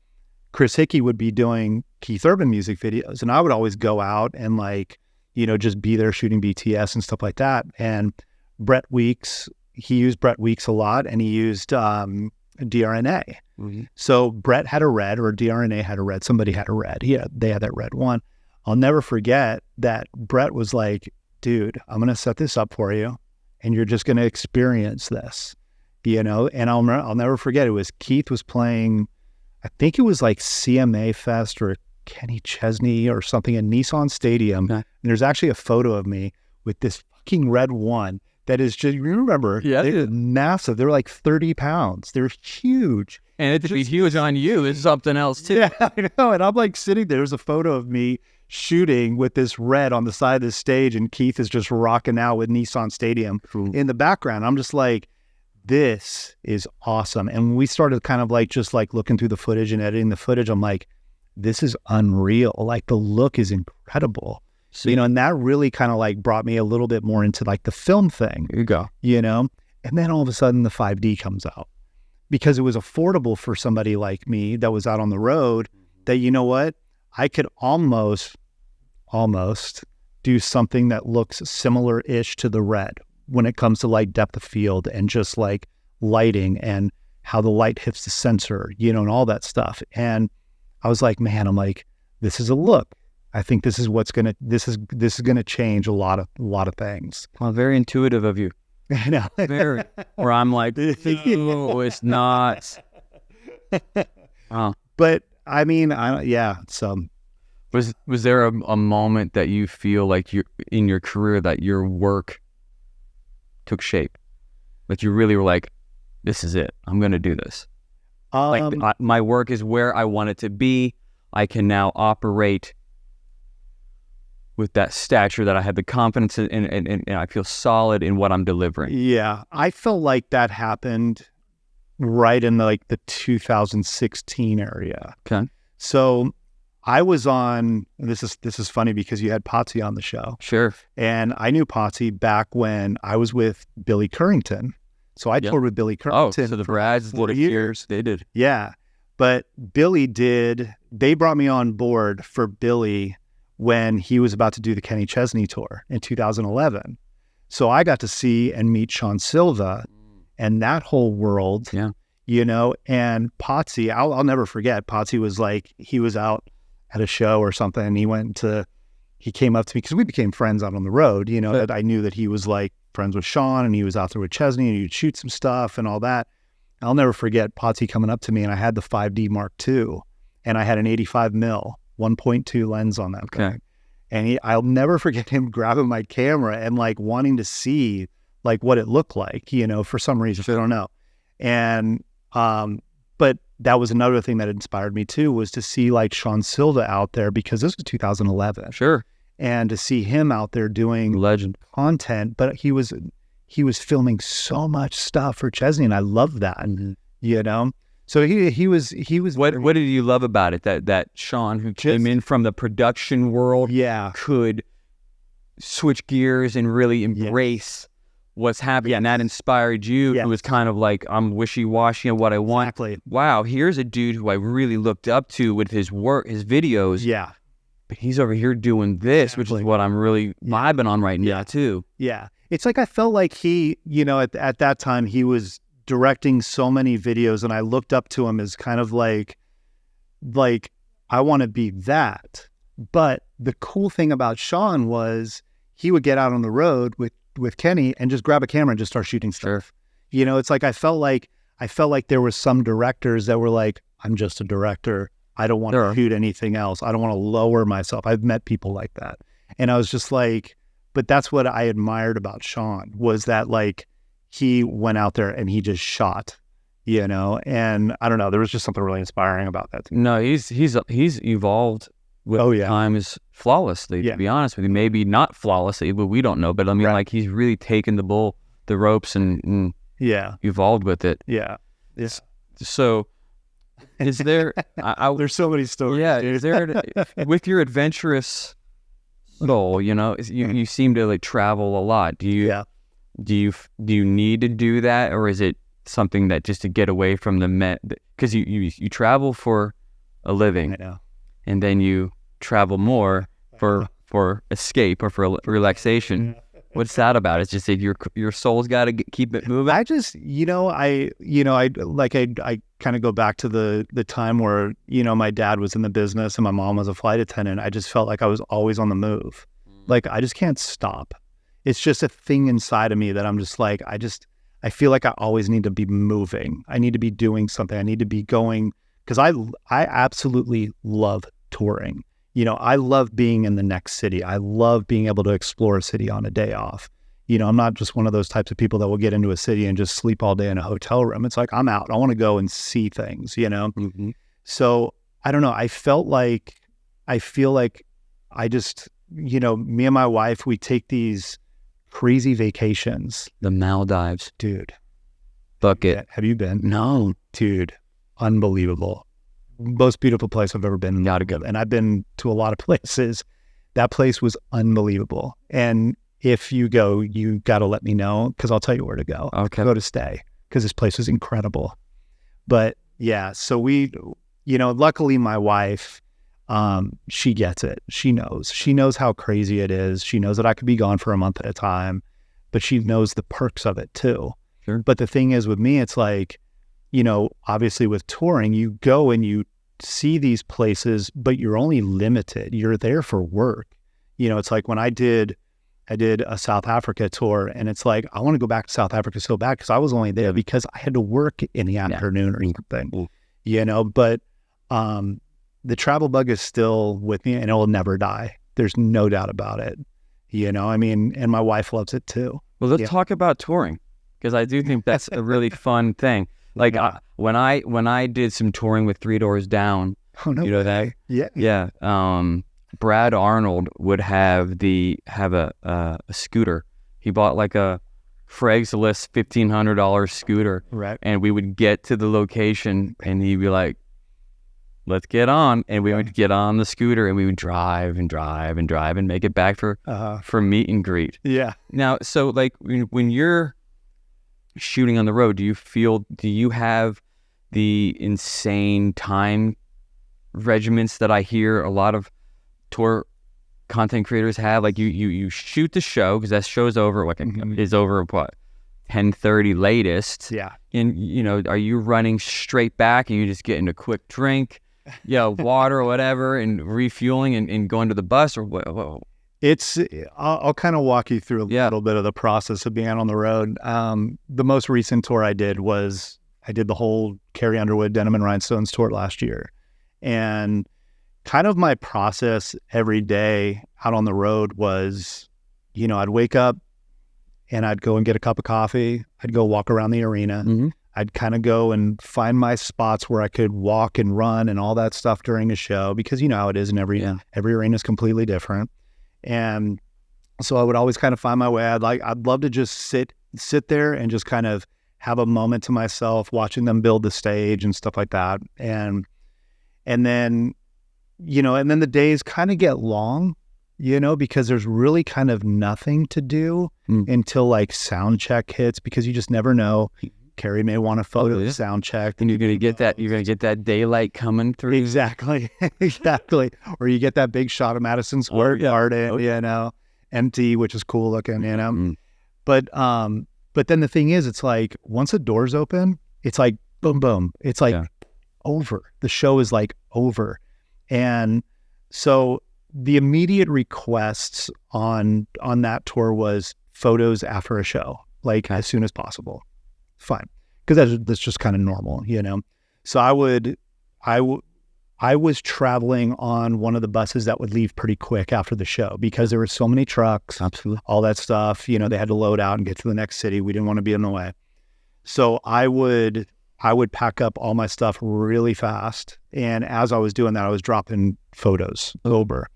Chris Hickey would be doing Keith Urban music videos, and I would always go out and like, just be there shooting BTS and stuff like that. And Brett Weeks, he used Brett Weeks a lot, and he used DRNA. Mm-hmm. So Brett had a red, or DRNA had a red. Somebody had a red. Yeah, they had that red one. I'll never forget that Brett was like, dude, I'm going to set this up for you, and you're just going to experience this, and I'll never forget, it was Keith was playing, I think it was like CMA Fest or Kenny Chesney or something in Nissan Stadium. Okay. And there's actually a photo of me with this fucking red one that is just, you remember, they're massive. They're like 30 pounds. They're huge. And it to be huge on you is something else too. Yeah, I know. And I'm like sitting there, there's a photo of me shooting with this red on the side of the stage, and Keith is just rocking out with Nissan Stadium in the background. I'm just like, this is awesome. And when we started kind of like just like looking through the footage and editing the footage, I'm like, this is unreal. Like the look is incredible, So, and that really kind of like brought me a little bit more into like the film thing, here you go. And then all of a sudden the 5D comes out because it was affordable for somebody like me that was out on the road that, what, I could almost do something that looks similar-ish to the Red when it comes to like depth of field and just like lighting and how the light hits the sensor, and all that stuff. And I was like, man, this is a look. I think this is this is gonna change a lot of things. Well, very intuitive of you. I know. Very. Where I'm like, no, it's not. Oh. But I mean, So was there a moment that you feel like you in your career that your work took shape, that you really were like, this is it, I'm going to do this? My work is where I want it to be. I can now operate with that stature that I had the confidence in, and I feel solid in what I'm delivering. Yeah, I felt like that happened right in the 2016 area. Okay. So I was on, this is funny because you had Patsy on the show. Sure. And I knew Patsy back when I was with Billy Currington. So I toured with Billy Currington. Oh, so the Brads did a years. They did. Yeah. But they brought me on board for Billy when he was about to do the Kenny Chesney tour in 2011. So I got to see and meet Sean Silva and that whole world, and Patsy, I'll never forget. Patsy was like, he was out at a show or something, and he came up to me because we became friends out on the road, that I knew that he was like friends with Sean and he was out there with Chesney and he'd shoot some stuff and all that. I'll never forget Patsy coming up to me, and I had the 5D Mark II and I had an 85 mil 1.2 lens on that thing. And I'll never forget him grabbing my camera and like wanting to see like what it looked like, for some reason, I don't know. And, but that was another thing that inspired me too, was to see like Sean Silva out there, because this was 2011. Sure. And to see him out there doing legend content, but he was filming so much stuff for Chesney, and I loved that, So he was. What did you love about it? That Sean, who came in from the production world, could switch gears and really embrace what's happening, and that inspired you. It was kind of like, I'm wishy-washy on what I want. Exactly. Wow, here's a dude who I really looked up to with his work, his videos. Yeah. But he's over here doing this, which is what I'm really vibing on right now too. Yeah. It's like I felt like he, at that time, he was directing so many videos, and I looked up to him as kind of like I want to be that. But the cool thing about Sean was he would get out on the road with Kenny and just grab a camera and just start shooting stuff. Sure. It's like I felt like there were some directors that were like, I'm just a director. I don't want to shoot anything else. I don't want to lower myself. I've met people like that. And I was just like, but that's what I admired about Sean, was that like he went out there and he just shot, and I don't know, there was just something really inspiring about that. No, he's evolved with time is flawlessly, to be honest with you. Maybe not flawlessly, but we don't know. But I mean, like, he's really taken the ropes and evolved with it. Yeah. So is there, there's so many stories. Yeah. Is there, with your adventurous soul, you seem to like travel a lot. Do you need to do that, or is it something that just to get away from the because you travel for a living, I know, and then you travel more for escape or for relaxation? What's that about? It's just that your soul's got to keep it moving. I just, I kind of go back to the time where, my dad was in the business and my mom was a flight attendant. I just felt like I was always on the move. Like, I just can't stop. It's just a thing inside of me that I'm just like, I feel like I always need to be moving. I need to be doing something. I need to be going, because I absolutely love touring. I love being in the next city. I love being able to explore a city on a day off. I'm not just one of those types of people that will get into a city and just sleep all day in a hotel room. It's like, I'm out. I want to go and see things, Mm-hmm. So I don't know. I feel like I just, me and my wife, we take these crazy vacations. The Maldives. Dude. Bucket. Have you been? No. Dude, unbelievable. Most beautiful place I've ever been. Gotta go. And I've been to a lot of places. That place was unbelievable. And if you go, you got to let me know because I'll tell you where to go. Okay. Go to stay because this place was incredible. But yeah, so luckily my wife, she gets it. She knows how crazy it is. She knows that I could be gone for a month at a time, but she knows the perks of it too. Sure. But the thing is with me, it's like, obviously with touring, you go and you see these places, but you're only limited. You're there for work. It's like when I did a South Africa tour, and it's like, I want to go back to South Africa so bad because I was only there because I had to work in the afternoon or something, but the travel bug is still with me and it will never die. There's no doubt about it. And my wife loves it too. Well, let's talk about touring because I do think that's a really fun thing. Like when I did some touring with Three Doors Down, that? Yeah. Brad Arnold would have a scooter. He bought like a Craigslist $1,500 scooter, right? And we would get to the location, and he'd be like, "Let's get on," and we would get on the scooter, and we would drive and drive and drive and make it back for meet and greet. Yeah. Now, so like when you're shooting on the road, do you have the insane time regiments that I hear a lot of tour content creators have? Like you shoot the show because that show's over is over what 10:30 latest. Yeah. And are you running straight back and you just getting a quick drink, water or whatever, and refueling and going to the bus or what? I'll kind of walk you through a little bit of the process of being on the road. The most recent tour I did was I did the whole Carrie Underwood Denim and Rhinestones tour last year, and kind of my process every day out on the road was, I'd wake up and I'd go and get a cup of coffee. I'd go walk around the arena. Mm-hmm. I'd kind of go and find my spots where I could walk and run and all that stuff during a show because you know how it is in every arena is completely different. And so I would always kind of find my way. I'd love to just sit there and just kind of have a moment to myself watching them build the stage and stuff like that. And then the days kind of get long, because there's really kind of nothing to do until like sound check hits because you just never know. Carrie may want a photo of sound check. And you're going to get that daylight coming through. Exactly. Or you get that big shot of Madison Square Garden, empty, which is cool looking, But then the thing is, it's like, once the doors open, it's like, boom, boom. It's like over. The show is like over. And so the immediate requests on that tour was photos after a show, like as soon as possible. Fine. Because that's just kind of normal, So I was traveling on one of the buses that would leave pretty quick after the show because there were so many trucks, absolutely, all that stuff, they had to load out and get to the next city. We didn't want to be in the way. So I would pack up all my stuff really fast. And as I was doing that, I was dropping photos over.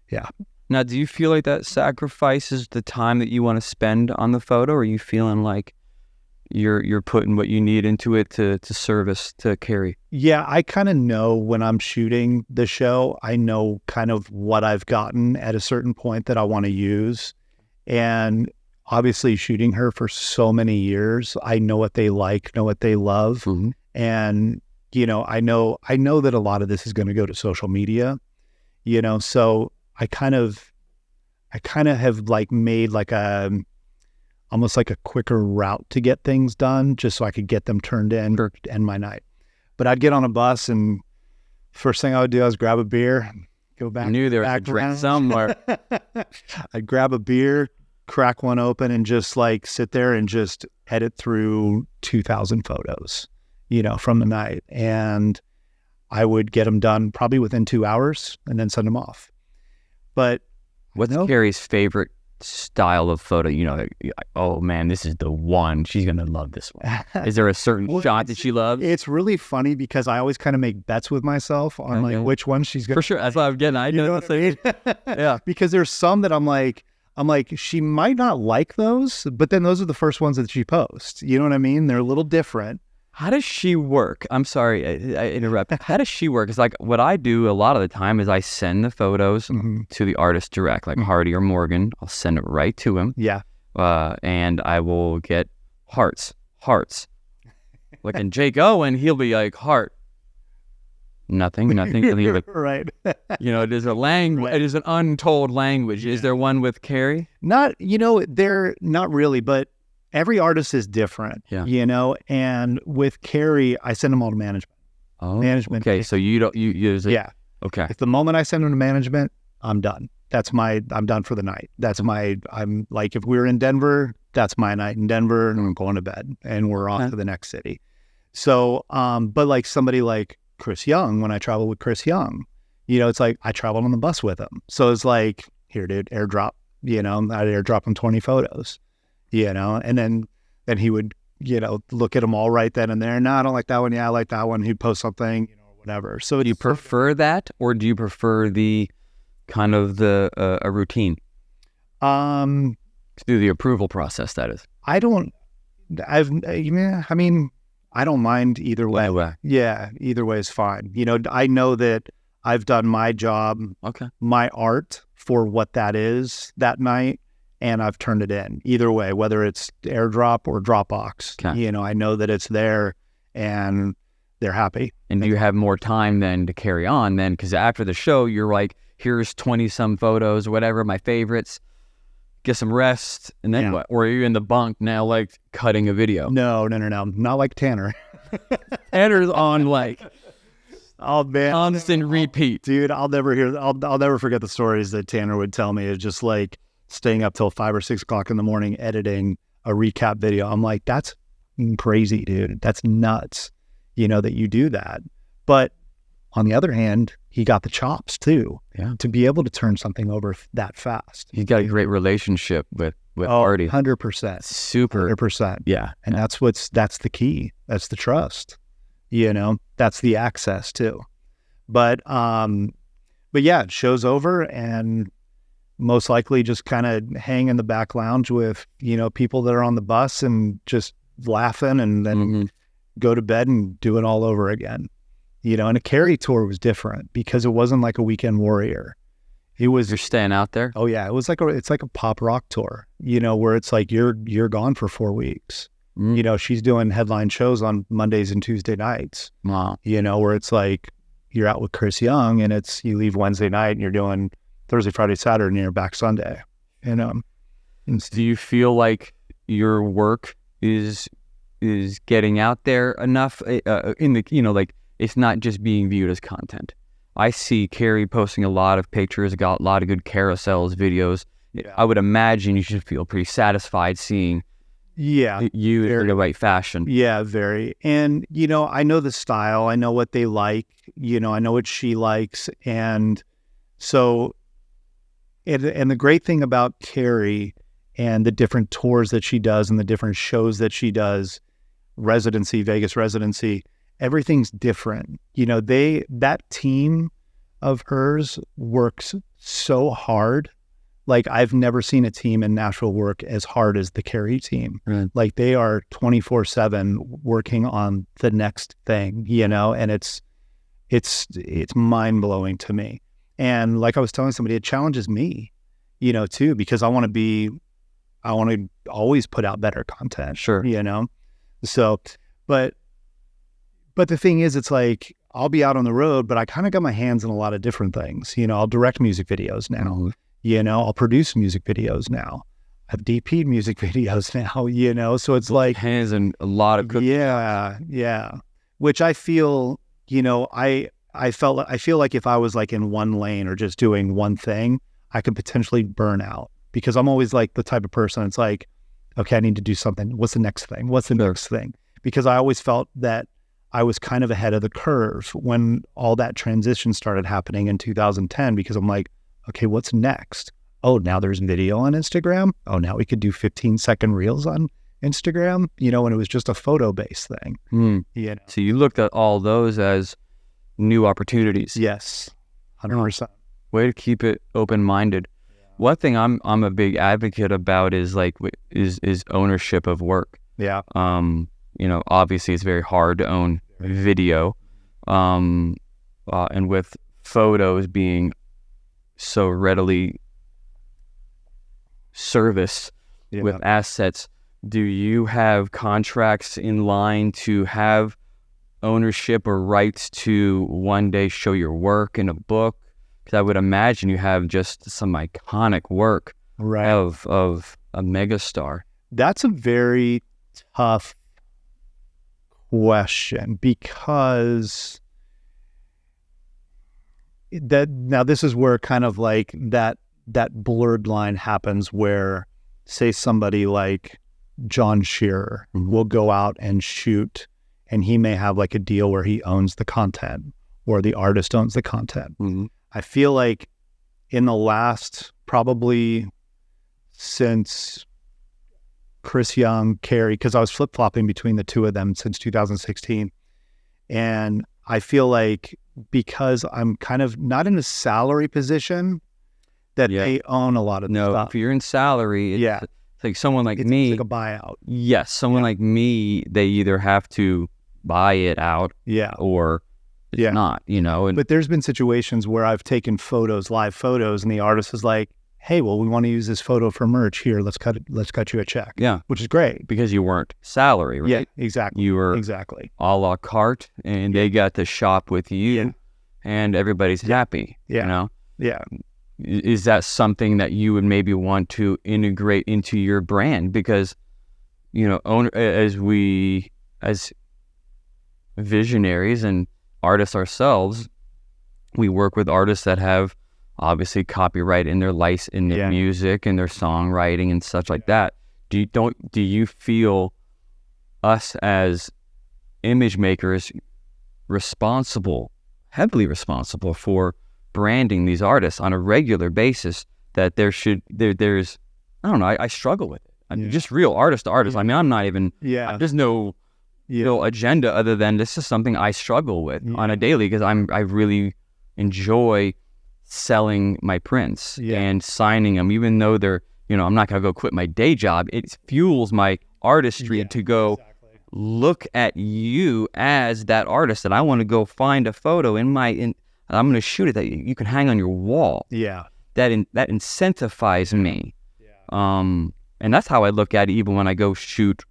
Yeah. Now, do you feel like that sacrifices the time that you want to spend on the photo, or are you feeling like you're putting what you need into it to service to Carrie? Yeah, I kind of know when I'm shooting the show, I know kind of what I've gotten at a certain point that I want to use. And obviously shooting her for so many years, I know what they like, know what they love. Mm-hmm. And, I know that a lot of this is going to go to social media, so I kind of have like made like almost like a quicker route to get things done just so I could get them turned in to end my night. But I'd get on a bus and first thing I would do is grab a beer, go back. I knew there was a drink somewhere. I'd grab a beer, crack one open and just like sit there and just edit through 2,000 photos, from the night. And I would get them done probably within 2 hours and then send them off. But what's Carrie's favorite style of photo? Oh man, this is the one. She's gonna love this one. Is there a certain shot that she loves? It's really funny because I always kind of make bets with myself on like which one she's gonna. For sure, that's what I'm getting. I know what I mean? Yeah, because there's some that I'm like she might not like those, but then those are the first ones that she posts. You know what I mean? They're a little different. How does she work? I'm sorry, I interrupt. How does she work? It's like what I do a lot of the time is I send the photos to the artist direct, like Hardy or Morgan. I'll send it right to him. Yeah. And I will get hearts. Like in Jake Owen, he'll be like, heart. Nothing. And he'll be, right. It is a language. Right. It is an untold language. Yeah. Is there one with Carrie? Not, they're not really, but every artist is different, and with Carrie, I send them all to management. Oh, management. Okay. So you don't, you use it. Yeah. Okay. If the moment I send them to management, I'm done. I'm done for the night. I'm like, if we were in Denver, that's my night in Denver and I'm going to bed and we're off to the next city. So, but like somebody like Chris Young, when I travel with Chris Young, it's like I traveled on the bus with him. So it's like, here, dude, airdrop, I'd airdrop him 20 photos. And then he would, look at them all right then and there. No, I don't like that one. Yeah, I like that one. He'd post something, whatever. So do you prefer that, or do you prefer the kind of a routine? Through the approval process, that is. I don't mind either way. Yeah, either way is fine. I know that I've done my job, my art for what that is that night. And I've turned it in either way, whether it's airdrop or Dropbox. Okay. I know that it's there and they're happy. And do you have more time then to carry on then? Because after the show, you're like, here's 20 some photos, whatever, my favorites, get some rest. And then what? Or are you in the bunk now, like cutting a video? No. Not like Tanner. Tanner's on like constant repeat. Dude, I'll never forget the stories that Tanner would tell me. It's just like, staying up till 5 or 6 o'clock in the morning editing a recap video. I'm like, that's crazy, dude. That's nuts, that you do that. But on the other hand, he got the chops too, to be able to turn something over that fast. He's got a great relationship with Artie. 100%. Super. 100%. Yeah. And that's the key. That's the trust, that's the access too. But yeah, show's over and most likely just kind of hang in the back lounge with, people that are on the bus and just laughing and then go to bed and do it all over again. And a Carrie tour was different because it wasn't like a Weekend Warrior. You're staying out there? Oh yeah. It's like a pop rock tour, where it's like you're gone for 4 weeks. She's doing headline shows on Mondays and Tuesday nights. Wow. Where it's like you're out with Chris Young and you leave Wednesday night and you're doing Thursday, Friday, Saturday, and you're back Sunday. Do you feel like your work is getting out there enough in the, like it's not just being viewed as content? I see Carrie posting a lot of pictures, got a lot of good carousels, videos. Yeah. I would imagine you should feel pretty satisfied seeing you in the right fashion. Yeah, very. And, I know the style. I know what they like. I know what she likes. And so... And the great thing about Carrie and the different tours that she does and the different shows that she does, Vegas residency, everything's different. That team of hers works so hard. Like I've never seen a team in Nashville work as hard as the Carrie team. Right. Like they are 24/7 working on the next thing, and it's mind blowing to me. And like I was telling somebody, it challenges me, too, because I want to always put out better content. Sure. So, but the thing is, it's like, I'll be out on the road, but I kind of got my hands in a lot of different things. I'll direct music videos now, I'll produce music videos now. I've DP'd music videos now, so it's like hands in a lot of good. Yeah. Which I feel, I feel like if I was like in one lane or just doing one thing, I could potentially burn out because I'm always like the type of person. It's like, okay, I need to do something. What's the next thing? What's the next thing? Because I always felt that I was kind of ahead of the curve when all that transition started happening in 2010, because I'm like, okay, what's next? Oh, now there's video on Instagram. Oh, now we could do 15-second reels on Instagram, and it was just a photo-based thing. So you looked at all those as new opportunities. Yes, 100%. Way to keep it open-minded. Yeah. One thing I'm a big advocate about is like is ownership of work. Yeah. obviously it's very hard to own video, and with photos being so readily serviced with assets, do you have contracts in line to have ownership or rights to one day show your work in a book? Because I would imagine you have just some iconic work of a megastar. That's a very tough question, because now this is where kind of like that blurred line happens, where say somebody like John Shearer will go out and shoot, and he may have like a deal where he owns the content or the artist owns the content. I feel like in the last, probably since Chris Young, Carrie, because I was flip-flopping between the two of them since 2016. And I feel like because I'm kind of not in a salary position, that they own a lot of stuff. If you're in salary, it's like someone like me. It's like a buyout. Yes, someone like me, they either have to buy it out or it's not, But there's been situations where I've taken photos, live photos, and the artist is like, hey, well, we want to use this photo for merch. Here, let's cut you a check. Yeah. Which is great. Because you weren't salary, right? Yeah, exactly. You were a la carte, and they got to shop with you, and everybody's happy, Yeah. Is that something that you would maybe want to integrate into your brand? Because, as visionaries and artists ourselves, we work with artists that have obviously copyright in their music and their songwriting and such like that. Do you feel us as image makers heavily responsible for branding these artists on a regular basis, that there's I don't know, I struggle with it. I'm just real artist to artist. I mean, I'm not even, there's no agenda other than this is something I struggle with on a daily, because I really enjoy selling my prints and signing them, even though they're, I'm not going to go quit my day job. It fuels my artistry to go look at you as that artist, that I want to go find a photo I'm going to shoot it that you can hang on your wall. Yeah. That incentivizes me. Yeah. And that's how I look at it even when I go shoot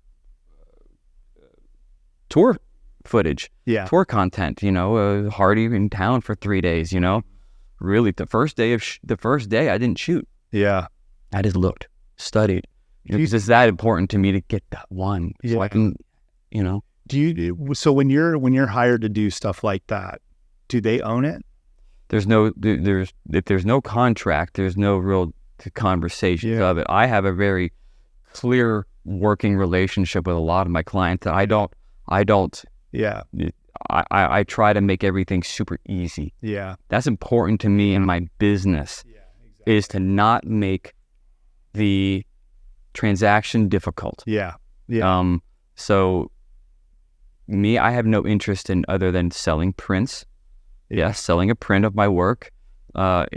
tour footage, tour content, Hardy in town for 3 days, Really, the first day I didn't shoot. Yeah. I just looked, studied. Because it's that important to me to get that one. So I can, So when you're hired to do stuff like that, do they own it? If there's no contract, there's no real conversations of it. I have a very clear working relationship with a lot of my clients that I try to make everything super easy. Yeah. That's important to me in my business, is to not make the transaction difficult. Yeah. Yeah. So me, I have no interest in other than selling prints. Selling a print of my work,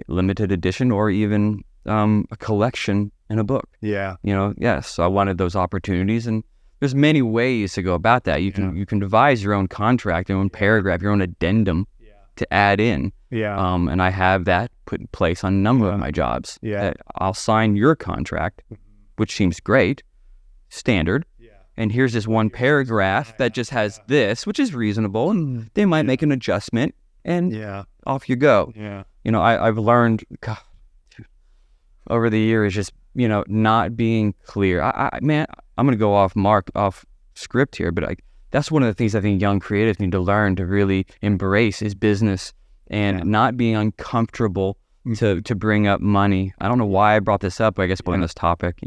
limited edition, or even a collection in a book. Yeah. So I wanted those opportunities, and there's many ways to go about that. You can devise your own contract, your own paragraph, your own addendum to add in. Yeah. And I have that put in place on a number of my jobs. Yeah. I'll sign your contract, which seems great, standard. Yeah. And here's this one paragraph that just has this, which is reasonable, and they might make an adjustment, and off you go. Yeah. I've learned over the years, just, not being clear. I'm going to go off script here, but that's one of the things I think young creatives need to learn to really embrace is business, and not being uncomfortable to bring up money. I don't know why I brought this up, I guess, on this topic,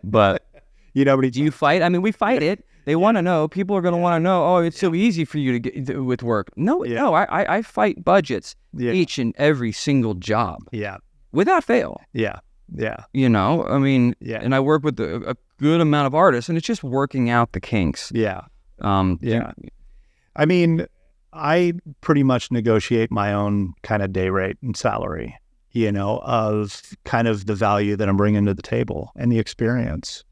but do you fight? I mean, we fight it. They want to know. People are going to want to know, oh, it's so easy for you to get with work. No, I fight budgets each and every single job. Yeah. Without fail. Yeah. Yeah. I mean, and I work with a good amount of artists, and it's just working out the kinks. Yeah. I mean, I pretty much negotiate my own kind of day rate and salary, of kind of the value that I'm bringing to the table and the experience.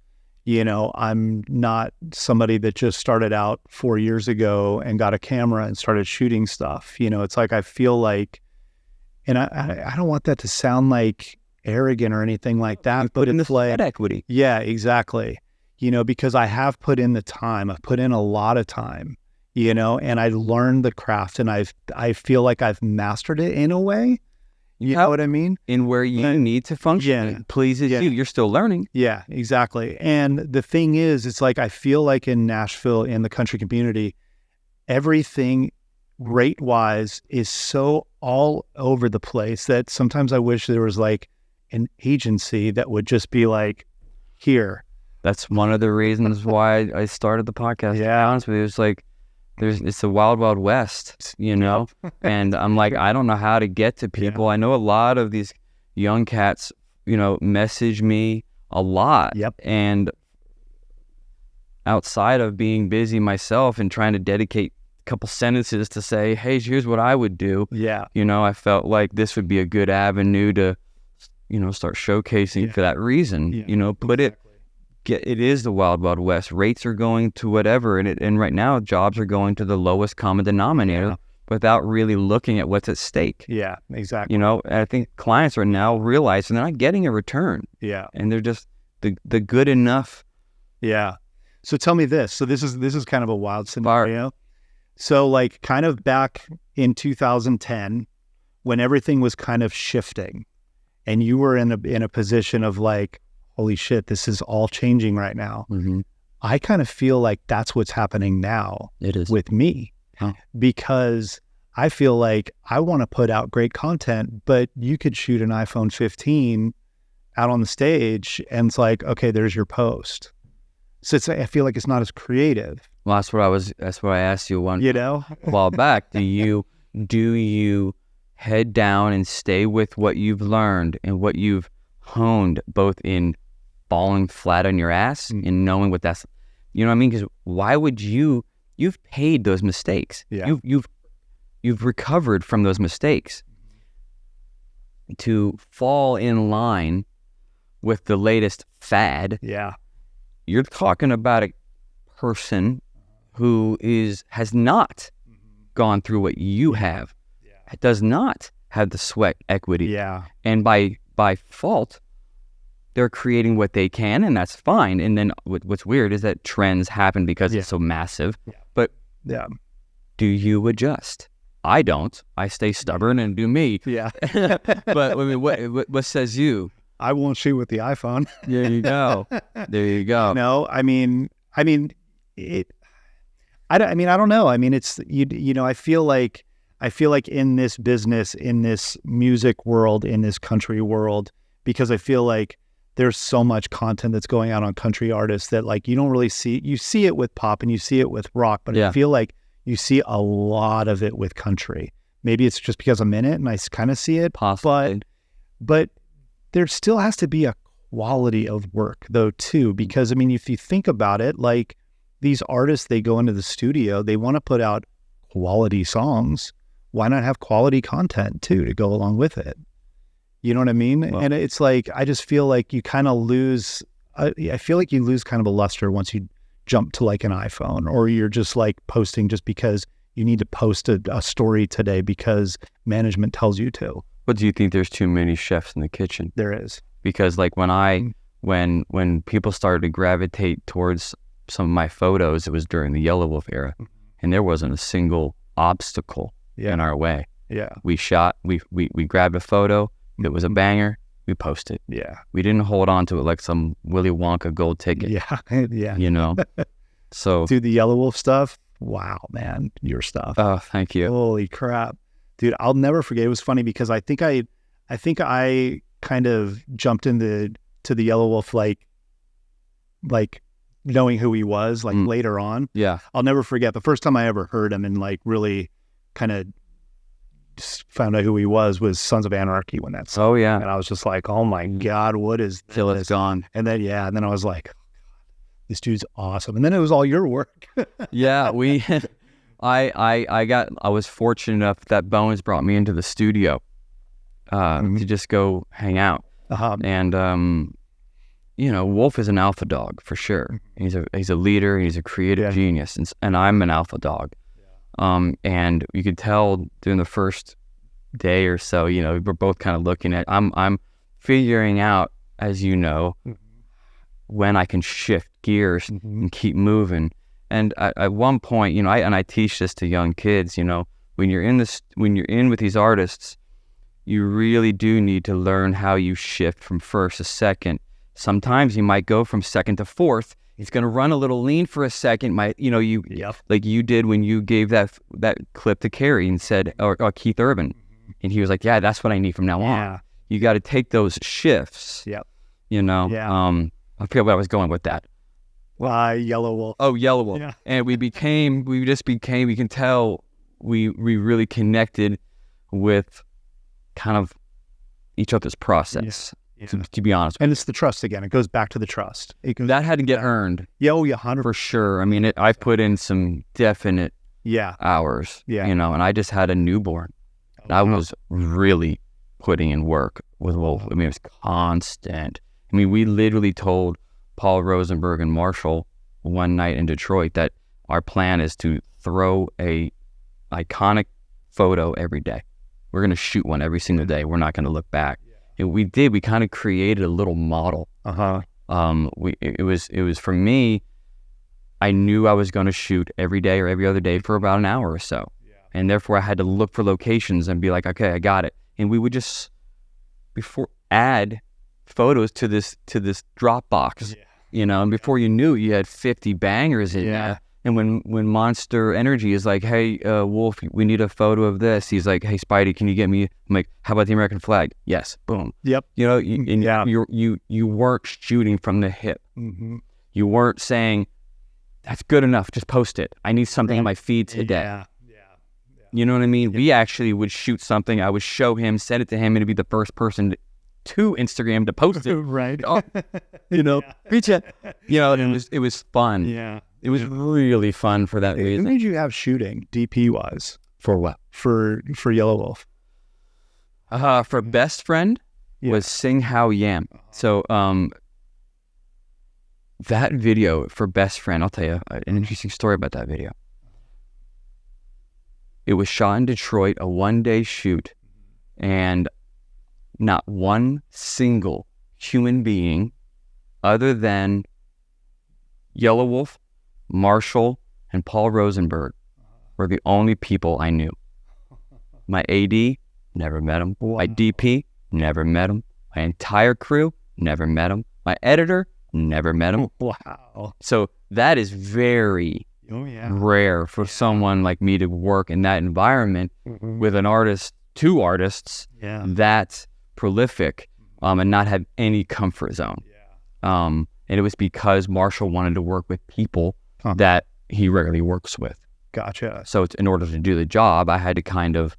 I'm not somebody that just started out 4 years ago and got a camera and started shooting stuff. It's like I feel like, and I don't want that to sound like arrogant or anything like that, but it's like equity. Yeah, exactly. Because I have put in the time. I've put in a lot of time, and I learned the craft, and I feel like I've mastered it in a way. You know what I mean? In where you need to function. It pleases you. You're still learning. Yeah, exactly. And the thing is, it's like I feel like in Nashville, in the country community, everything rate-wise is so all over the place that sometimes I wish there was like an agency that would just be like, here. That's one of the reasons why I started the podcast. Yeah. To be honest with you, it's like it's the wild, wild west, and I'm like, I don't know how to get to people. I know a lot of these young cats, message me a lot. Yep. And outside of being busy myself and trying to dedicate a couple sentences to say, hey, here's what I would do. Yeah. I felt like this would be a good avenue to, start showcasing for that reason. It is the wild, wild west. Rates are going to whatever, and right now jobs are going to the lowest common denominator without really looking at what's at stake. Yeah, exactly. And I think clients are now realizing they're not getting a return. Yeah, and they're just the good enough. Yeah. So tell me this. So this is kind of a wild scenario. So like kind of back in 2010, when everything was kind of shifting, and you were in a position of like, holy shit, this is all changing right now. Mm-hmm. I kind of feel like that's what's happening now. It is with me, because I feel like I want to put out great content, but you could shoot an iPhone 15 out on the stage, and it's like, okay, there's your post. So I feel like it's not as creative. Well, that's what I asked you a while back. Do you head down and stay with what you've learned and what you've honed, both in falling flat on your ass and knowing what that's, what I mean? Because why would you've paid those mistakes. Yeah. You've recovered from those mistakes. To fall in line with the latest fad. Yeah. You're talking about a person who has not gone through what you have. Yeah. Does not have the sweat equity. Yeah. And by fault, they're creating what they can, and that's fine. And then what's weird is that trends happen because it's so massive. Yeah. But do you adjust? I don't. I stay stubborn and do me. Yeah. But I mean, what says you? I won't shoot with the iPhone. There you go. There you go. No, I mean, it. I don't know. I mean, it's I feel like in this business, in this music world, in this country world, because I feel like there's so much content that's going out on country artists that like you don't really see. You see it with pop and you see it with rock, but I feel like you see a lot of it with country. Maybe it's just because I'm in it and I kind of see it. Possibly. But there still has to be a quality of work though too, because I mean, if you think about it, like these artists, they go into the studio, they want to put out quality songs. Why not have quality content too to go along with it? You know what I mean? Well, and it's like, I just feel like you kind of lose, I feel like you lose kind of a luster once you jump to like an iPhone, or you're just like posting just because you need to post a story today because management tells you to. But do you think there's too many chefs in the kitchen? There is. Because like when people started to gravitate towards some of my photos, it was during the Yellow Wolf era, and there wasn't a single obstacle in our way. Yeah. We shot, we grabbed a photo, it was a banger, we posted. Yeah. We didn't hold on to it like some Willy Wonka gold ticket. Yeah. Yeah. You know? So. Dude, the Yellow Wolf stuff, wow, man, your stuff. Oh, thank you. Holy crap. Dude, I'll never forget. It was funny because I think I kind of jumped to the Yellow Wolf like knowing who he was like later on. Yeah. I'll never forget the first time I ever heard him and like really kind of just found out who he was Sons of Anarchy when that's. Oh yeah. And I was just like, oh my God, what is this? Till it's gone. And then I was like, this dude's awesome. And then it was all your work. Yeah, I was fortunate enough that Bones brought me into the studio to just go hang out. Uh-huh. And Wolf is an alpha dog for sure. He's a leader. He's a creative genius, and I'm an alpha dog. And you could tell during the first day or so, we're both kind of looking at. I'm figuring out, as you know, when I can shift gears and keep moving. And at one point, I teach this to young kids. When you're in with these artists, you really do need to learn how you shift from first to second. Sometimes you might go from second to fourth. It's going to run a little lean for a second. Like you did when you gave that clip to Carrie and said, or Keith Urban, and he was like, "Yeah, that's what I need from now on." You got to take those shifts. I forget where I was going with that. Yellow Wolf. Oh, Yellow Wolf. Yeah. And we can tell we really connected with kind of each other's process. To be honest. And it's the trust again. It goes back to the trust. That had to get earned. 100%. For sure. I mean, I put in some definite hours, and I just had a newborn. I was really putting in work with Wolf. I mean, it was constant. I mean, we literally told Paul Rosenberg and Marshall one night in Detroit that our plan is to throw a iconic photo every day. We're going to shoot one every single day. We're not going to look back. And we did. We kind of created a little model. It was for me. I knew I was going to shoot every day or every other day for about an hour or so, and therefore I had to look for locations and be like, okay, I got it. And we would just add photos to this Dropbox, and before you knew it, you had 50 bangers in there. And when Monster Energy is like, "Hey, Wolf, we need a photo of this," he's like, "Hey, Spidey, can you get me?" I'm like, "How about the American flag?" Yes, boom. Yep. You weren't shooting from the hip. You weren't saying, "That's good enough. Just post it. I need something on my feed today." You know what I mean? We actually would shoot something. I would show him, send it to him, and it'd be the first person to Instagram to post it. Right. Reach it. And it was fun. Yeah. It was really fun for that reason. Who made you have shooting, DP wise? For what? For Yellow Wolf. For Best Friend was Sing How Yam. So that video for Best Friend, I'll tell you an interesting story about that video. It was shot in Detroit, a one-day shoot, and not one single human being other than Yellow Wolf, Marshall, and Paul Rosenberg were the only people I knew. My AD, never met him. Wow. My DP, never met him. My entire crew, never met him. My editor, never met him. Wow. So that is very rare for someone like me to work in that environment with an artist, two artists that prolific, and not have any comfort zone. And it was because Marshall wanted to work with people that he rarely works with. Gotcha. So in order to do the job, I had to kind of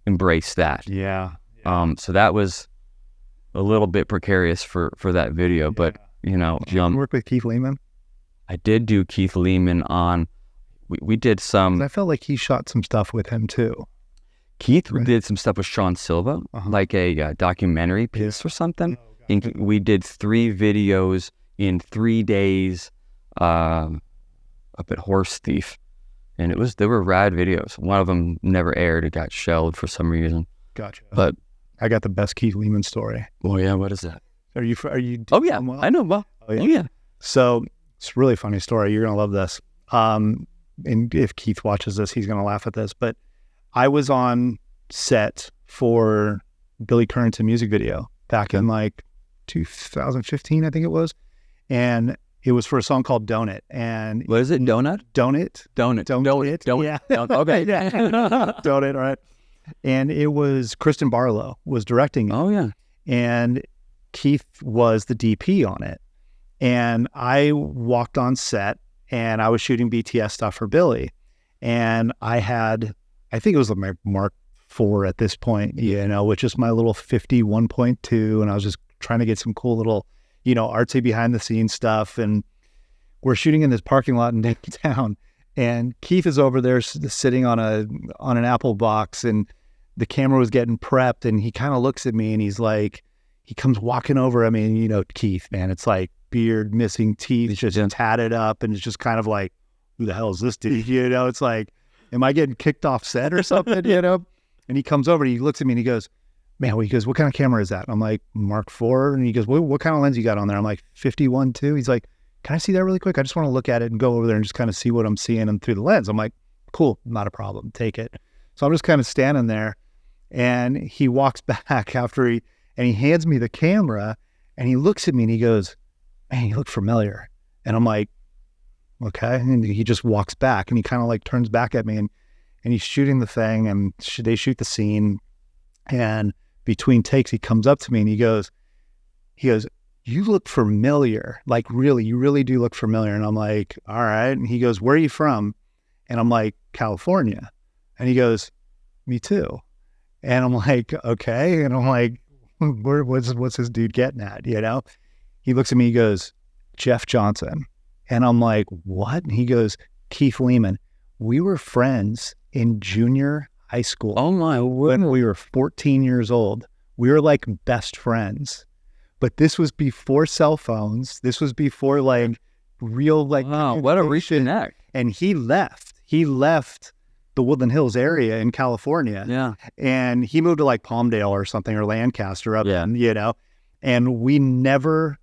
embrace that. So that was a little bit precarious for that video, but Did you work with Keith Lehman? I did do Keith Lehman on. We did some. I felt like he shot some stuff with him too. Keith did some stuff with Sean Silva, like a documentary piece or something. And we did 3 videos in 3 days up at Horse Thief, and they were rad videos. One of them never aired; it got shelved for some reason. Gotcha. But I got the best Keith Lehman story. Oh yeah, what is that? Are you? Oh yeah, I know. Well, oh yeah. So it's a really funny story. You're gonna love this. And if Keith watches this, he's gonna laugh at this. But I was on set for Billy Currington music video back in like 2015, I think it was, and it was for a song called "Donut." And what is it? Donut. Yeah. Okay. Donut. All right. And it was Kristen Barlow was directing it. Oh yeah. And Keith was the DP on it. And I walked on set and I was shooting BTS stuff for Billy. And I think it was my Mark IV at this point, which is my little 51.2. And I was just trying to get some cool little, artsy behind the scenes stuff. And we're shooting in this parking lot in downtown. And Keith is over there sitting on an Apple box, and the camera was getting prepped. And he kind of looks at me and he's like, he comes walking over. I mean, you know, Keith, man, it's like beard, missing teeth, just tatted up, and it's just kind of like, who the hell is this dude? You know, it's like, am I getting kicked off set or something? You know? And he comes over and he looks at me and he goes, man, he goes, what kind of camera is that? I'm like, Mark IV. And he goes, what kind of lens you got on there? I'm like, 51-2. He's like, can I see that really quick? I just want to look at it and go over there and just kind of see what I'm seeing and through the lens. I'm like, cool, not a problem. Take it. So I'm just kind of standing there, and he walks back and he hands me the camera, and he looks at me and he goes, man, you look familiar. And I'm like, okay. And he just walks back and he kind of like turns back at me, and he's shooting the thing, and they shoot the scene. And between takes, he comes up to me and he goes, you look familiar. Like, really, you really do look familiar. And I'm like, all right. And he goes, where are you from? And I'm like, California. And he goes, me too. And I'm like, okay. And I'm like, what's this dude getting at? You know? He looks at me, he goes, Jeff Johnson. And I'm like, what? And he goes, Keith Lehman. We were friends in junior high school. Oh my word. When we were 14 years old. We were like best friends. But this was before cell phones. This was before like real like. Wow, what a reconnect. And he left the Woodland Hills area in California. Yeah. And he moved to like Palmdale or something, or Lancaster up, you know, and we never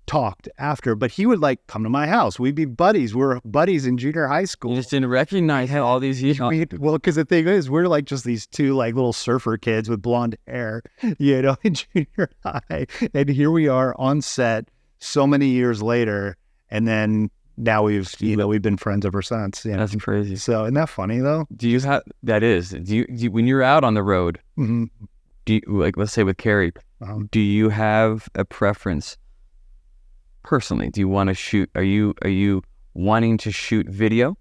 talked after, but he would like come to my house. We'd be buddies. We were buddies in junior high school. You just didn't recognize how all these years. Well, because the thing is, we're like just these two like little surfer kids with blonde hair, you know, in junior high. And here we are on set so many years later. And then now we've been friends ever since. You know? That's crazy. So, isn't that funny though? Do you when you're out on the road, mm-hmm. do you, like, let's say with Carrie, do you have a preference personally? Do you want to shoot, are you wanting to shoot video,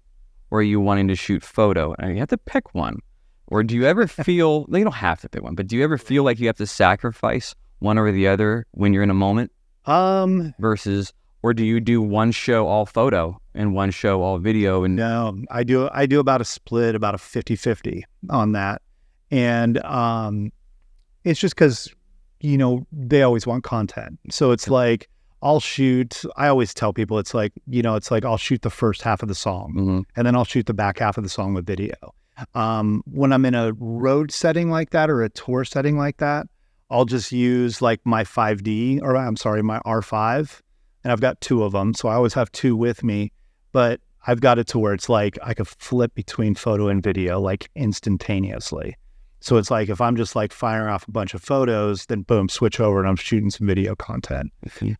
or are you wanting to shoot photo? And you have to pick one. Or do you ever feel, you don't have to pick one, but do you ever feel like you have to sacrifice one or the other when you're in a moment? Versus, or do you do one show all photo and one show all video? And no, I do about a split, about a 50-50 on that. And it's just because, you know, they always want content. So it's like, I always tell people, it's like, you know, it's like I'll shoot the first half of the song, mm-hmm. and then I'll shoot the back half of the song with video. When I'm in a road setting like that, or a tour setting like that, I'll just use like my my R5, and I've got two of them. So I always have two with me, but I've got it to where it's like I could flip between photo and video like instantaneously. So it's like if I'm just like firing off a bunch of photos, then boom, switch over and I'm shooting some video content,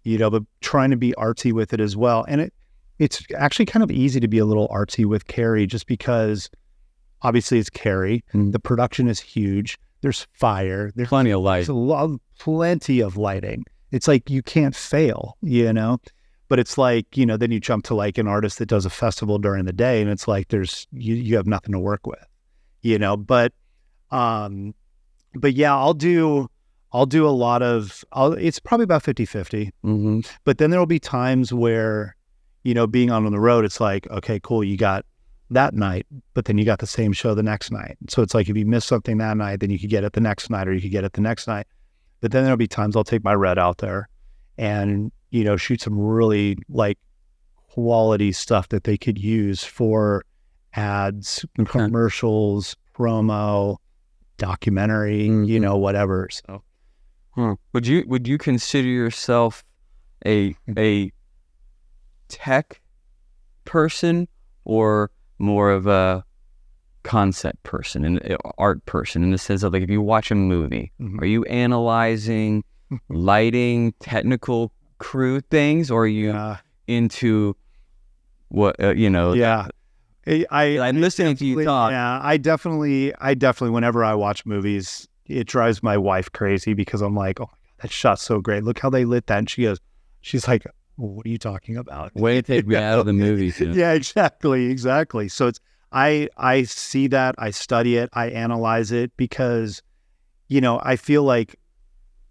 you know, but trying to be artsy with it as well. And it's actually kind of easy to be a little artsy with Carrie, just because obviously it's Carrie. Mm. The production is huge. There's fire. There's plenty of light. Plenty of lighting. It's like you can't fail, you know, but it's like, you know, then you jump to like an artist that does a festival during the day, and it's like you have nothing to work with, you know, but yeah, I'll do a lot of, it's probably about 50-50, mm-hmm. But then there'll be times where, you know, being on the road, it's like, okay, cool. You got that night, but then you got the same show the next night. So it's like, if you miss something that night, then you could get it the next night, or you could get it the next night. But then there'll be times I'll take my red out there and, you know, shoot some really like quality stuff that they could use for ads, commercials, promo, documentary, mm-hmm. you know, whatever. So, would you consider yourself a tech person, or more of a concept person and art person, in the sense of like, if you watch a movie, mm-hmm. are you analyzing lighting, technical crew things, or are you into what you know? Yeah. I'm listening to you talk. Yeah, I definitely, whenever I watch movies, it drives my wife crazy, because I'm like, oh my God, that shot's so great. Look how they lit that. And she's like, what are you talking about? Way to take me out of the movie. Yeah, exactly. So it's, I see that, I study it, I analyze it, because, you know, I feel like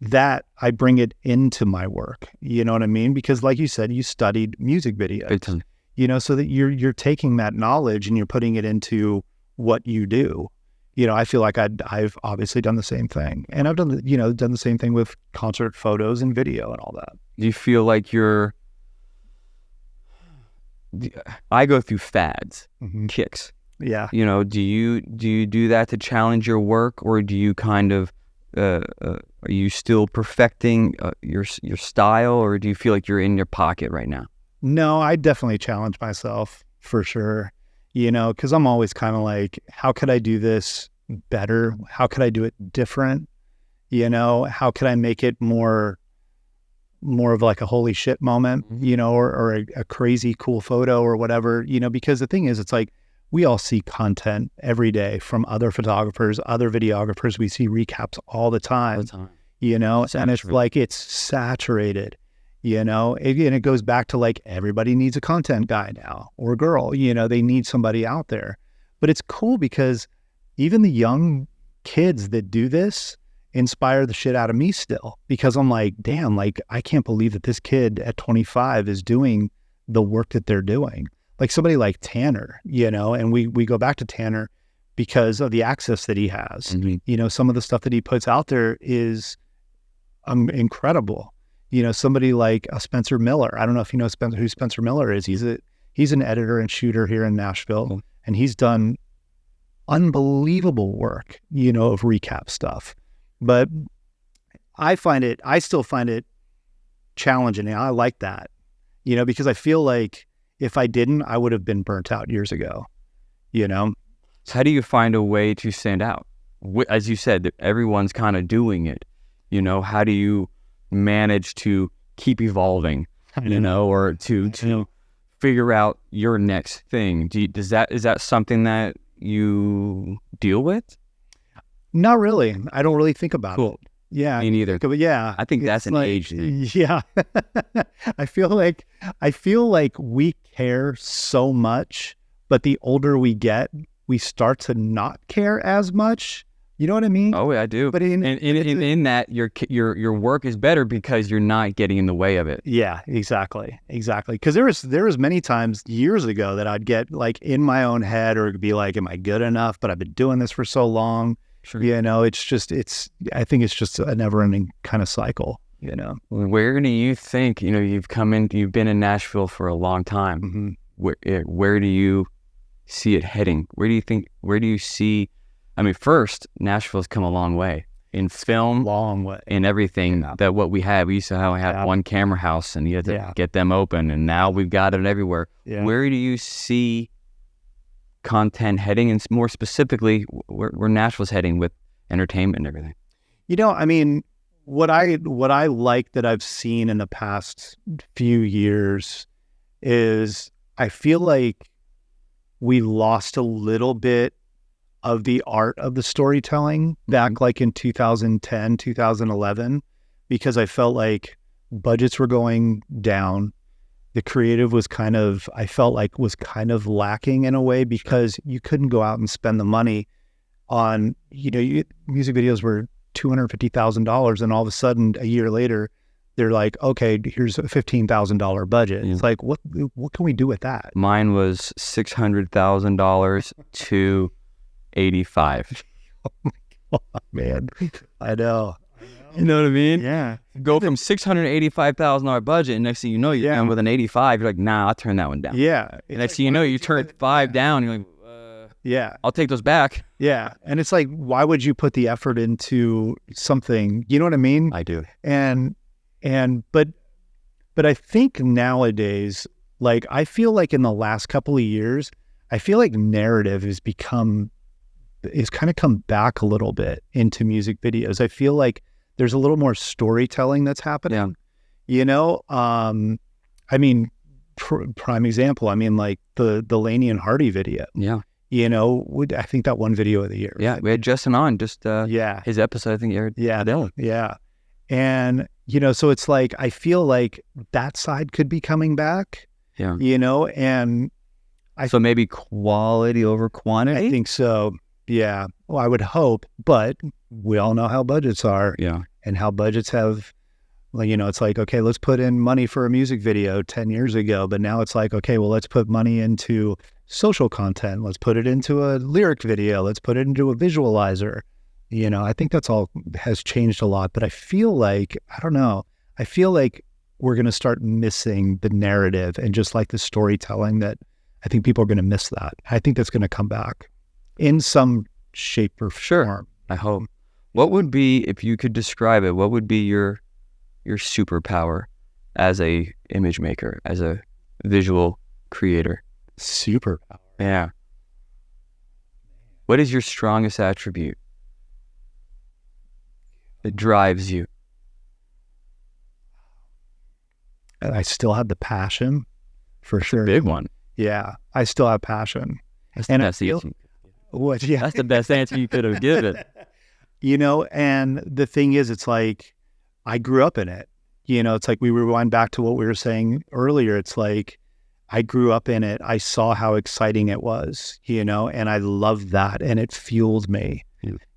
that I bring it into my work. You know what I mean? Because like you said, you studied music videos. You know, so that you're taking that knowledge and you're putting it into what you do, I feel like I've obviously done the same thing, and I've done the same thing with concert photos and video and all that. Do you feel like I go through fads, kicks. Yeah. Do you do that to challenge your work, or do you kind of are you still perfecting your style, or do you feel like you're in your pocket right now? No, I definitely challenge myself for sure. Because I'm always kind of like, how could I do this better? How could I do it different? How could I make it more of like a holy shit moment, or a crazy cool photo or whatever, because the thing is, it's like, we all see content every day from other photographers, other videographers. We see recaps all the time, and it's like, it's saturated, and it goes back to like, everybody needs a content guy now or girl, they need somebody out there. But it's cool because even the young kids that do this inspire the shit out of me still, because I'm like, damn, like, I can't believe that this kid at 25 is doing the work that they're doing. Like somebody like Tanner, and we go back to Tanner because of the access that he has. Some of the stuff that he puts out there is incredible. Somebody like Spencer Miller. I don't know if you know who Spencer Miller is. He's an editor and shooter here in Nashville, and he's done unbelievable work, of recap stuff. But I still find it challenging. And I like that, because I feel like if I didn't, I would have been burnt out years ago, So how do you find a way to stand out? As you said, everyone's kind of doing it, how do you manage to keep evolving, or to figure out your next thing? Is that something that you deal with? Not really. I don't really think about it. Yeah. Me neither. But yeah. I think that's an age thing. Yeah. I feel like we care so much, but the older we get, we start to not care as much. You know what I mean? Oh, yeah, I do. But in that, your work is better because you're not getting in the way of it. Yeah, exactly. Because there was many times years ago that I'd get like in my own head, or it'd be like, am I good enough? But I've been doing this for so long. Sure. I think it's just a never-ending kind of cycle. Where do you think? You've been in Nashville for a long time. Where do you see it heading? Where do you see? I mean, first, Nashville's come a long way in film, in everything. Yeah. That what we used to have one camera house, and you had to get them open, and now we've got it everywhere. Yeah. Where do you see content heading, and more specifically, where Nashville's heading with entertainment and everything? I mean, what I like that I've seen in the past few years is I feel like we lost a little bit of the art of the storytelling back like in 2010, 2011, because I felt like budgets were going down. The creative was I felt like was kind of lacking in a way, because you couldn't go out and spend the money on, music videos were $250,000, and all of a sudden a year later, they're like, okay, here's a $15,000 budget. It's like, what can we do with that? Mine was $600,000 to $85,000. Oh my God, man. I know. You know what I mean? Yeah. Go from $685,000 budget, and next thing you know, you're down with an 85. You're like, nah, I'll turn that one down. Yeah. And next thing you know, you turn 5 down. You're like, yeah, I'll take those back. Yeah. And it's like, why would you put the effort into something? You know what I mean? I do. But I think nowadays, like, I feel like in the last couple of years, I feel like narrative has kind of come back a little bit into music videos. I feel like there's a little more storytelling that's happening. Yeah. I mean, prime example, I mean, like the Laney and Hardy video. Yeah. I think that one video of the year. Yeah, we had Justin on, his episode, I think, aired. Yeah. Yeah. And, so it's like, I feel like that side could be coming back. Yeah. And so maybe quality over quantity? I think so. Yeah. Well, I would hope, but we all know how budgets are. Yeah. And how budgets have, like, it's like, okay, let's put in money for a music video 10 years ago, but now it's like, okay, well, let's put money into social content. Let's put it into a lyric video. Let's put it into a visualizer. I think that's all has changed a lot, but I feel like, I don't know, I feel like we're going to start missing the narrative and just like the storytelling that I think people are going to miss that. I think that's going to come back in some shape or form. I hope. What would be, if you could describe it, what would be your superpower as a image maker, as a visual creator? Superpower. Yeah. What is your strongest attribute that drives you? I still have the passion, for sure. Big one. Yeah, I still have passion. That's the best answer. What? Yeah, that's the best answer you could have given. And the thing is, it's like I grew up in it. It's like we rewind back to what we were saying earlier. It's like I grew up in it. I saw how exciting it was, and I loved that, and it fueled me,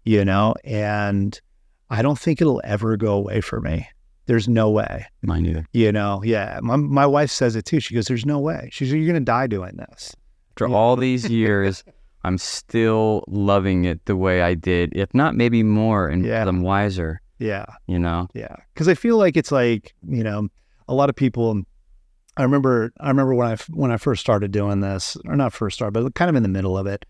and I don't think it'll ever go away for me. There's no way. Mine either. Yeah. My wife says it too. She goes, there's no way. She says, you're going to die doing this. After all these years, I'm still loving it the way I did, if not maybe more, and I'm wiser. Yeah. Yeah. Because I feel like it's like, a lot of people, I remember when I first started doing this, or not first started, but kind of in the middle of it.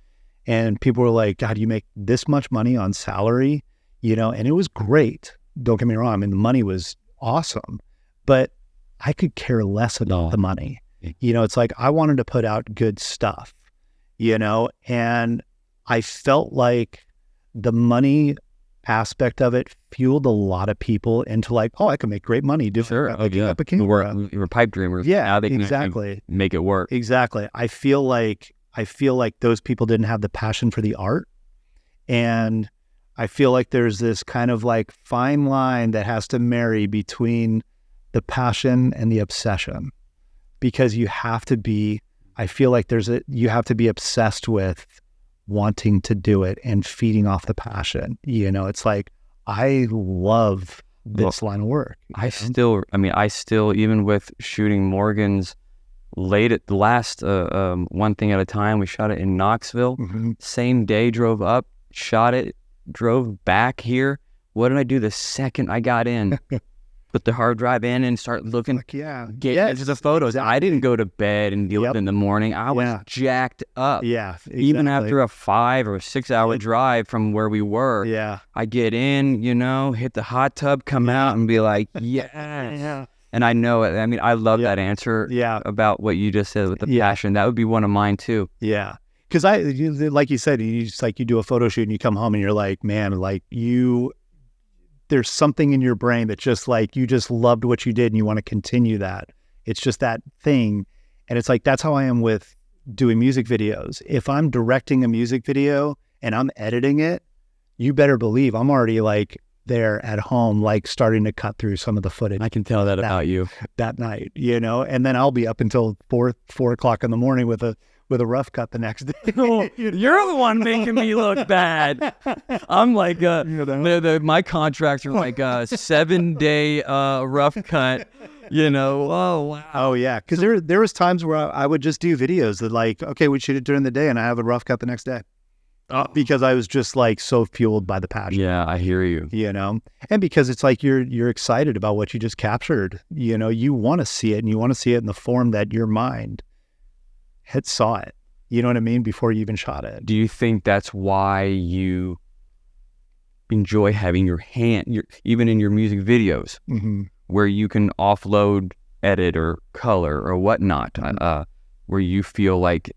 And people were like, God, you make this much money on salary, and it was great. Don't get me wrong. I mean, the money was awesome, but I could care less about the money. It's like I wanted to put out good stuff, and I felt like the money aspect of it fueled a lot of people into like, oh, I can make great money doing You were pipe dreamers. Yeah, now they can exactly make it work. Exactly. I feel like those people didn't have the passion for the art, and I feel like there's this kind of like fine line that has to marry between the passion and the obsession, because you have to be, I feel like you have to be obsessed with wanting to do it and feeding off the passion. It's like, I love this line of work. I still, even with shooting Morgan's late at the last, one thing at a time, we shot it in Knoxville, same day, drove up, shot it, drove back here. What did I do the second I got in? Put the hard drive in and start looking, get into the photos. I didn't go to bed and deal with it in the morning. I was jacked up. Yeah, exactly. Even after a 5 or 6 hour drive from where we were. Yeah, I get in, hit the hot tub, come out and be like, yeah. And I know it. I mean, I love that answer about what you just said with the passion. That would be one of mine too. Yeah. Because like you said, you do a photo shoot and you come home and you're like, man, like there's something in your brain that just like, you just loved what you did and you want to continue that. It's just that thing. And it's like, that's how I am with doing music videos. If I'm directing a music video and I'm editing it, you better believe I'm already like there at home, like starting to cut through some of the footage. I can tell that about you. That night, and then I'll be up until 4 o'clock in the morning with a rough cut the next day. You're the one making me look bad. I'm like, my contracts are like a 7-day rough cut. Oh wow. Oh yeah, because there was times where I would just do videos that like, okay, we shoot it during the day, and I have a rough cut the next day. Because I was just like so fueled by the passion. Yeah, I hear you. And because it's like you're excited about what you just captured. You want to see it, and you want to see it in the form that your mind had saw it. You know what I mean? Before you even shot it. Do you think that's why you enjoy having your hand, even in your music videos, where you can offload, edit, or color or whatnot, where you feel like,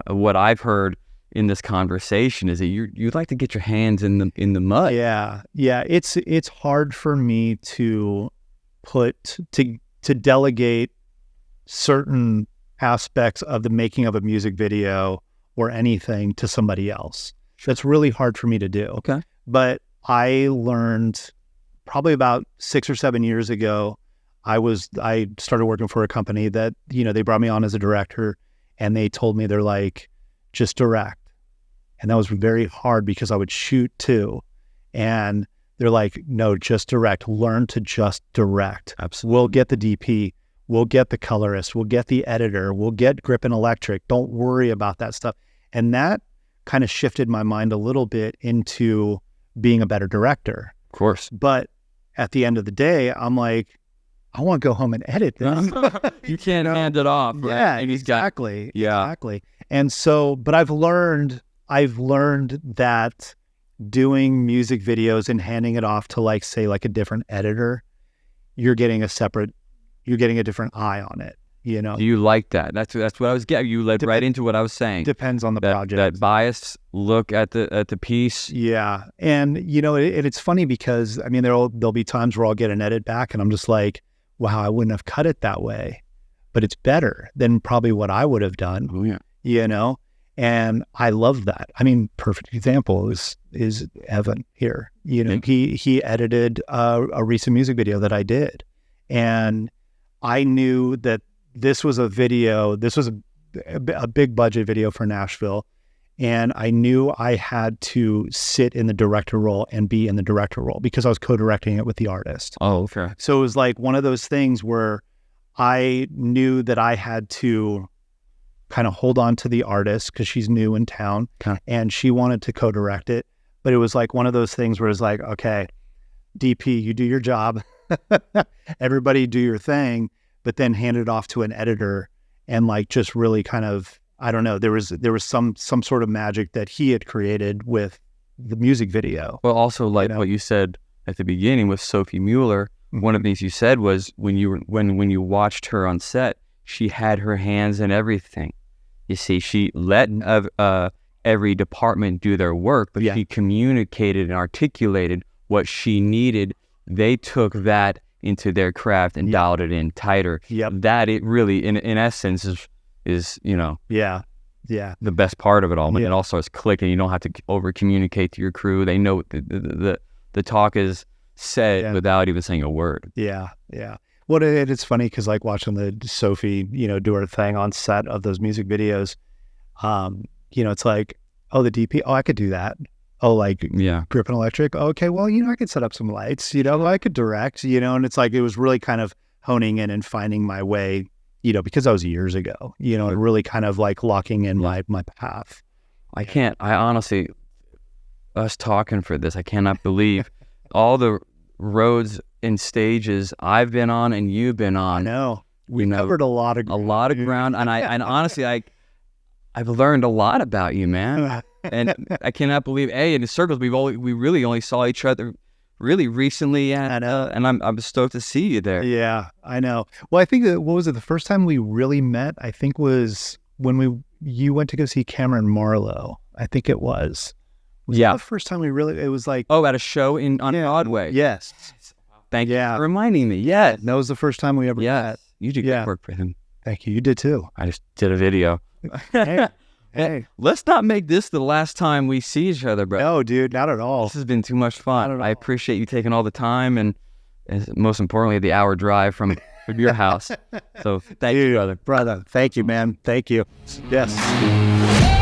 what I've heard in this conversation is that you'd like to get your hands in the mud. Yeah. It's hard for me to delegate certain aspects of the making of a music video or anything to somebody else. That's really hard for me to do. Okay. But I learned probably about 6 or 7 years ago, I started working for a company that, they brought me on as a director, and they told me, they're like, just direct. And that was very hard because I would shoot too. And they're like, no, just direct. Learn to just direct. Absolutely. We'll get the DP. We'll get the colorist. We'll get the editor. We'll get grip and electric. Don't worry about that stuff. And that kind of shifted my mind a little bit into being a better director. Of course. But at the end of the day, I'm like, I want to go home and edit this. You can't hand it off. Right? Yeah, And exactly. Yeah. Exactly. And so, but I've learned that doing music videos and handing it off to like, say, like a different editor, you're getting a different eye on it, you know? Do you like that? That's what I was getting. You led right into what I was saying. Depends on the project. That biased look at the piece. Yeah. And, you know, it's funny because, I mean, there'll be times where I'll get an edit back and I'm just like, wow, I wouldn't have cut it that way, but it's better than probably what I would have done. Oh, yeah. You know? And I love that. I mean, perfect example is Evan here. You know, he edited a recent music video that I did. And I knew that this was a big budget video for Nashville. And I knew I had to sit in the director role and be in the director role because I was co-directing it with the artist. Oh, okay. So it was like one of those things where I knew that I had to kind of hold on to the artist because she's new in town and she wanted to co-direct it. But it was like one of those things where it's like, okay, DP, you do your job. Everybody do your thing, but then hand it off to an editor and like just really kind of, I don't know, there was some sort of magic that he had created with the music video. Well, also like what you said at the beginning with Sophie Mueller, one of the things you said was when you watched her on set, she had her hands in everything. You see, she let every department do their work, but she communicated and articulated what she needed. They took that into their craft and dialed it in tighter. That it really, in essence, is you know, the best part of it all. When it all starts clicking, you don't have to over communicate to your crew. They know the talk is said without even saying a word. Yeah. Well, it's funny because like watching the Sophie, you know, do her thing on set of those music videos, you know, it's like, oh, the DP, oh, I could do that. Oh, like grip and electric. Oh, okay, well, you know, I could set up some lights, you know, I could direct, you know, and it's like, it was really kind of honing in and finding my way, you know, because that was years ago, you know, and really kind of like locking in my path. I honestly, us talking for this, I cannot believe all the roads and stages I've been on and you've been on. I know. We covered a lot of ground. And honestly, I've learned a lot about you, man. And I cannot believe, in the circles, we really only saw each other really recently. And I'm stoked to see you there. Yeah, I know. Well, I think what was it? The first time we really met, I think was when you went to go see Cameron Marlowe. I think it was. Was that the first time it was like. Oh, at a show on Broadway. Yes. Thank you for reminding me. Yeah. That was the first time we ever met. You did good work for him. Thank you. You did too. I just did a video. Hey. Let's not make this the last time we see each other, bro. No, dude, not at all. This has been too much fun. I appreciate you taking all the time and most importantly, the hour drive from your house. So thank you, brother. Brother, thank you, man. Thank you. Yes.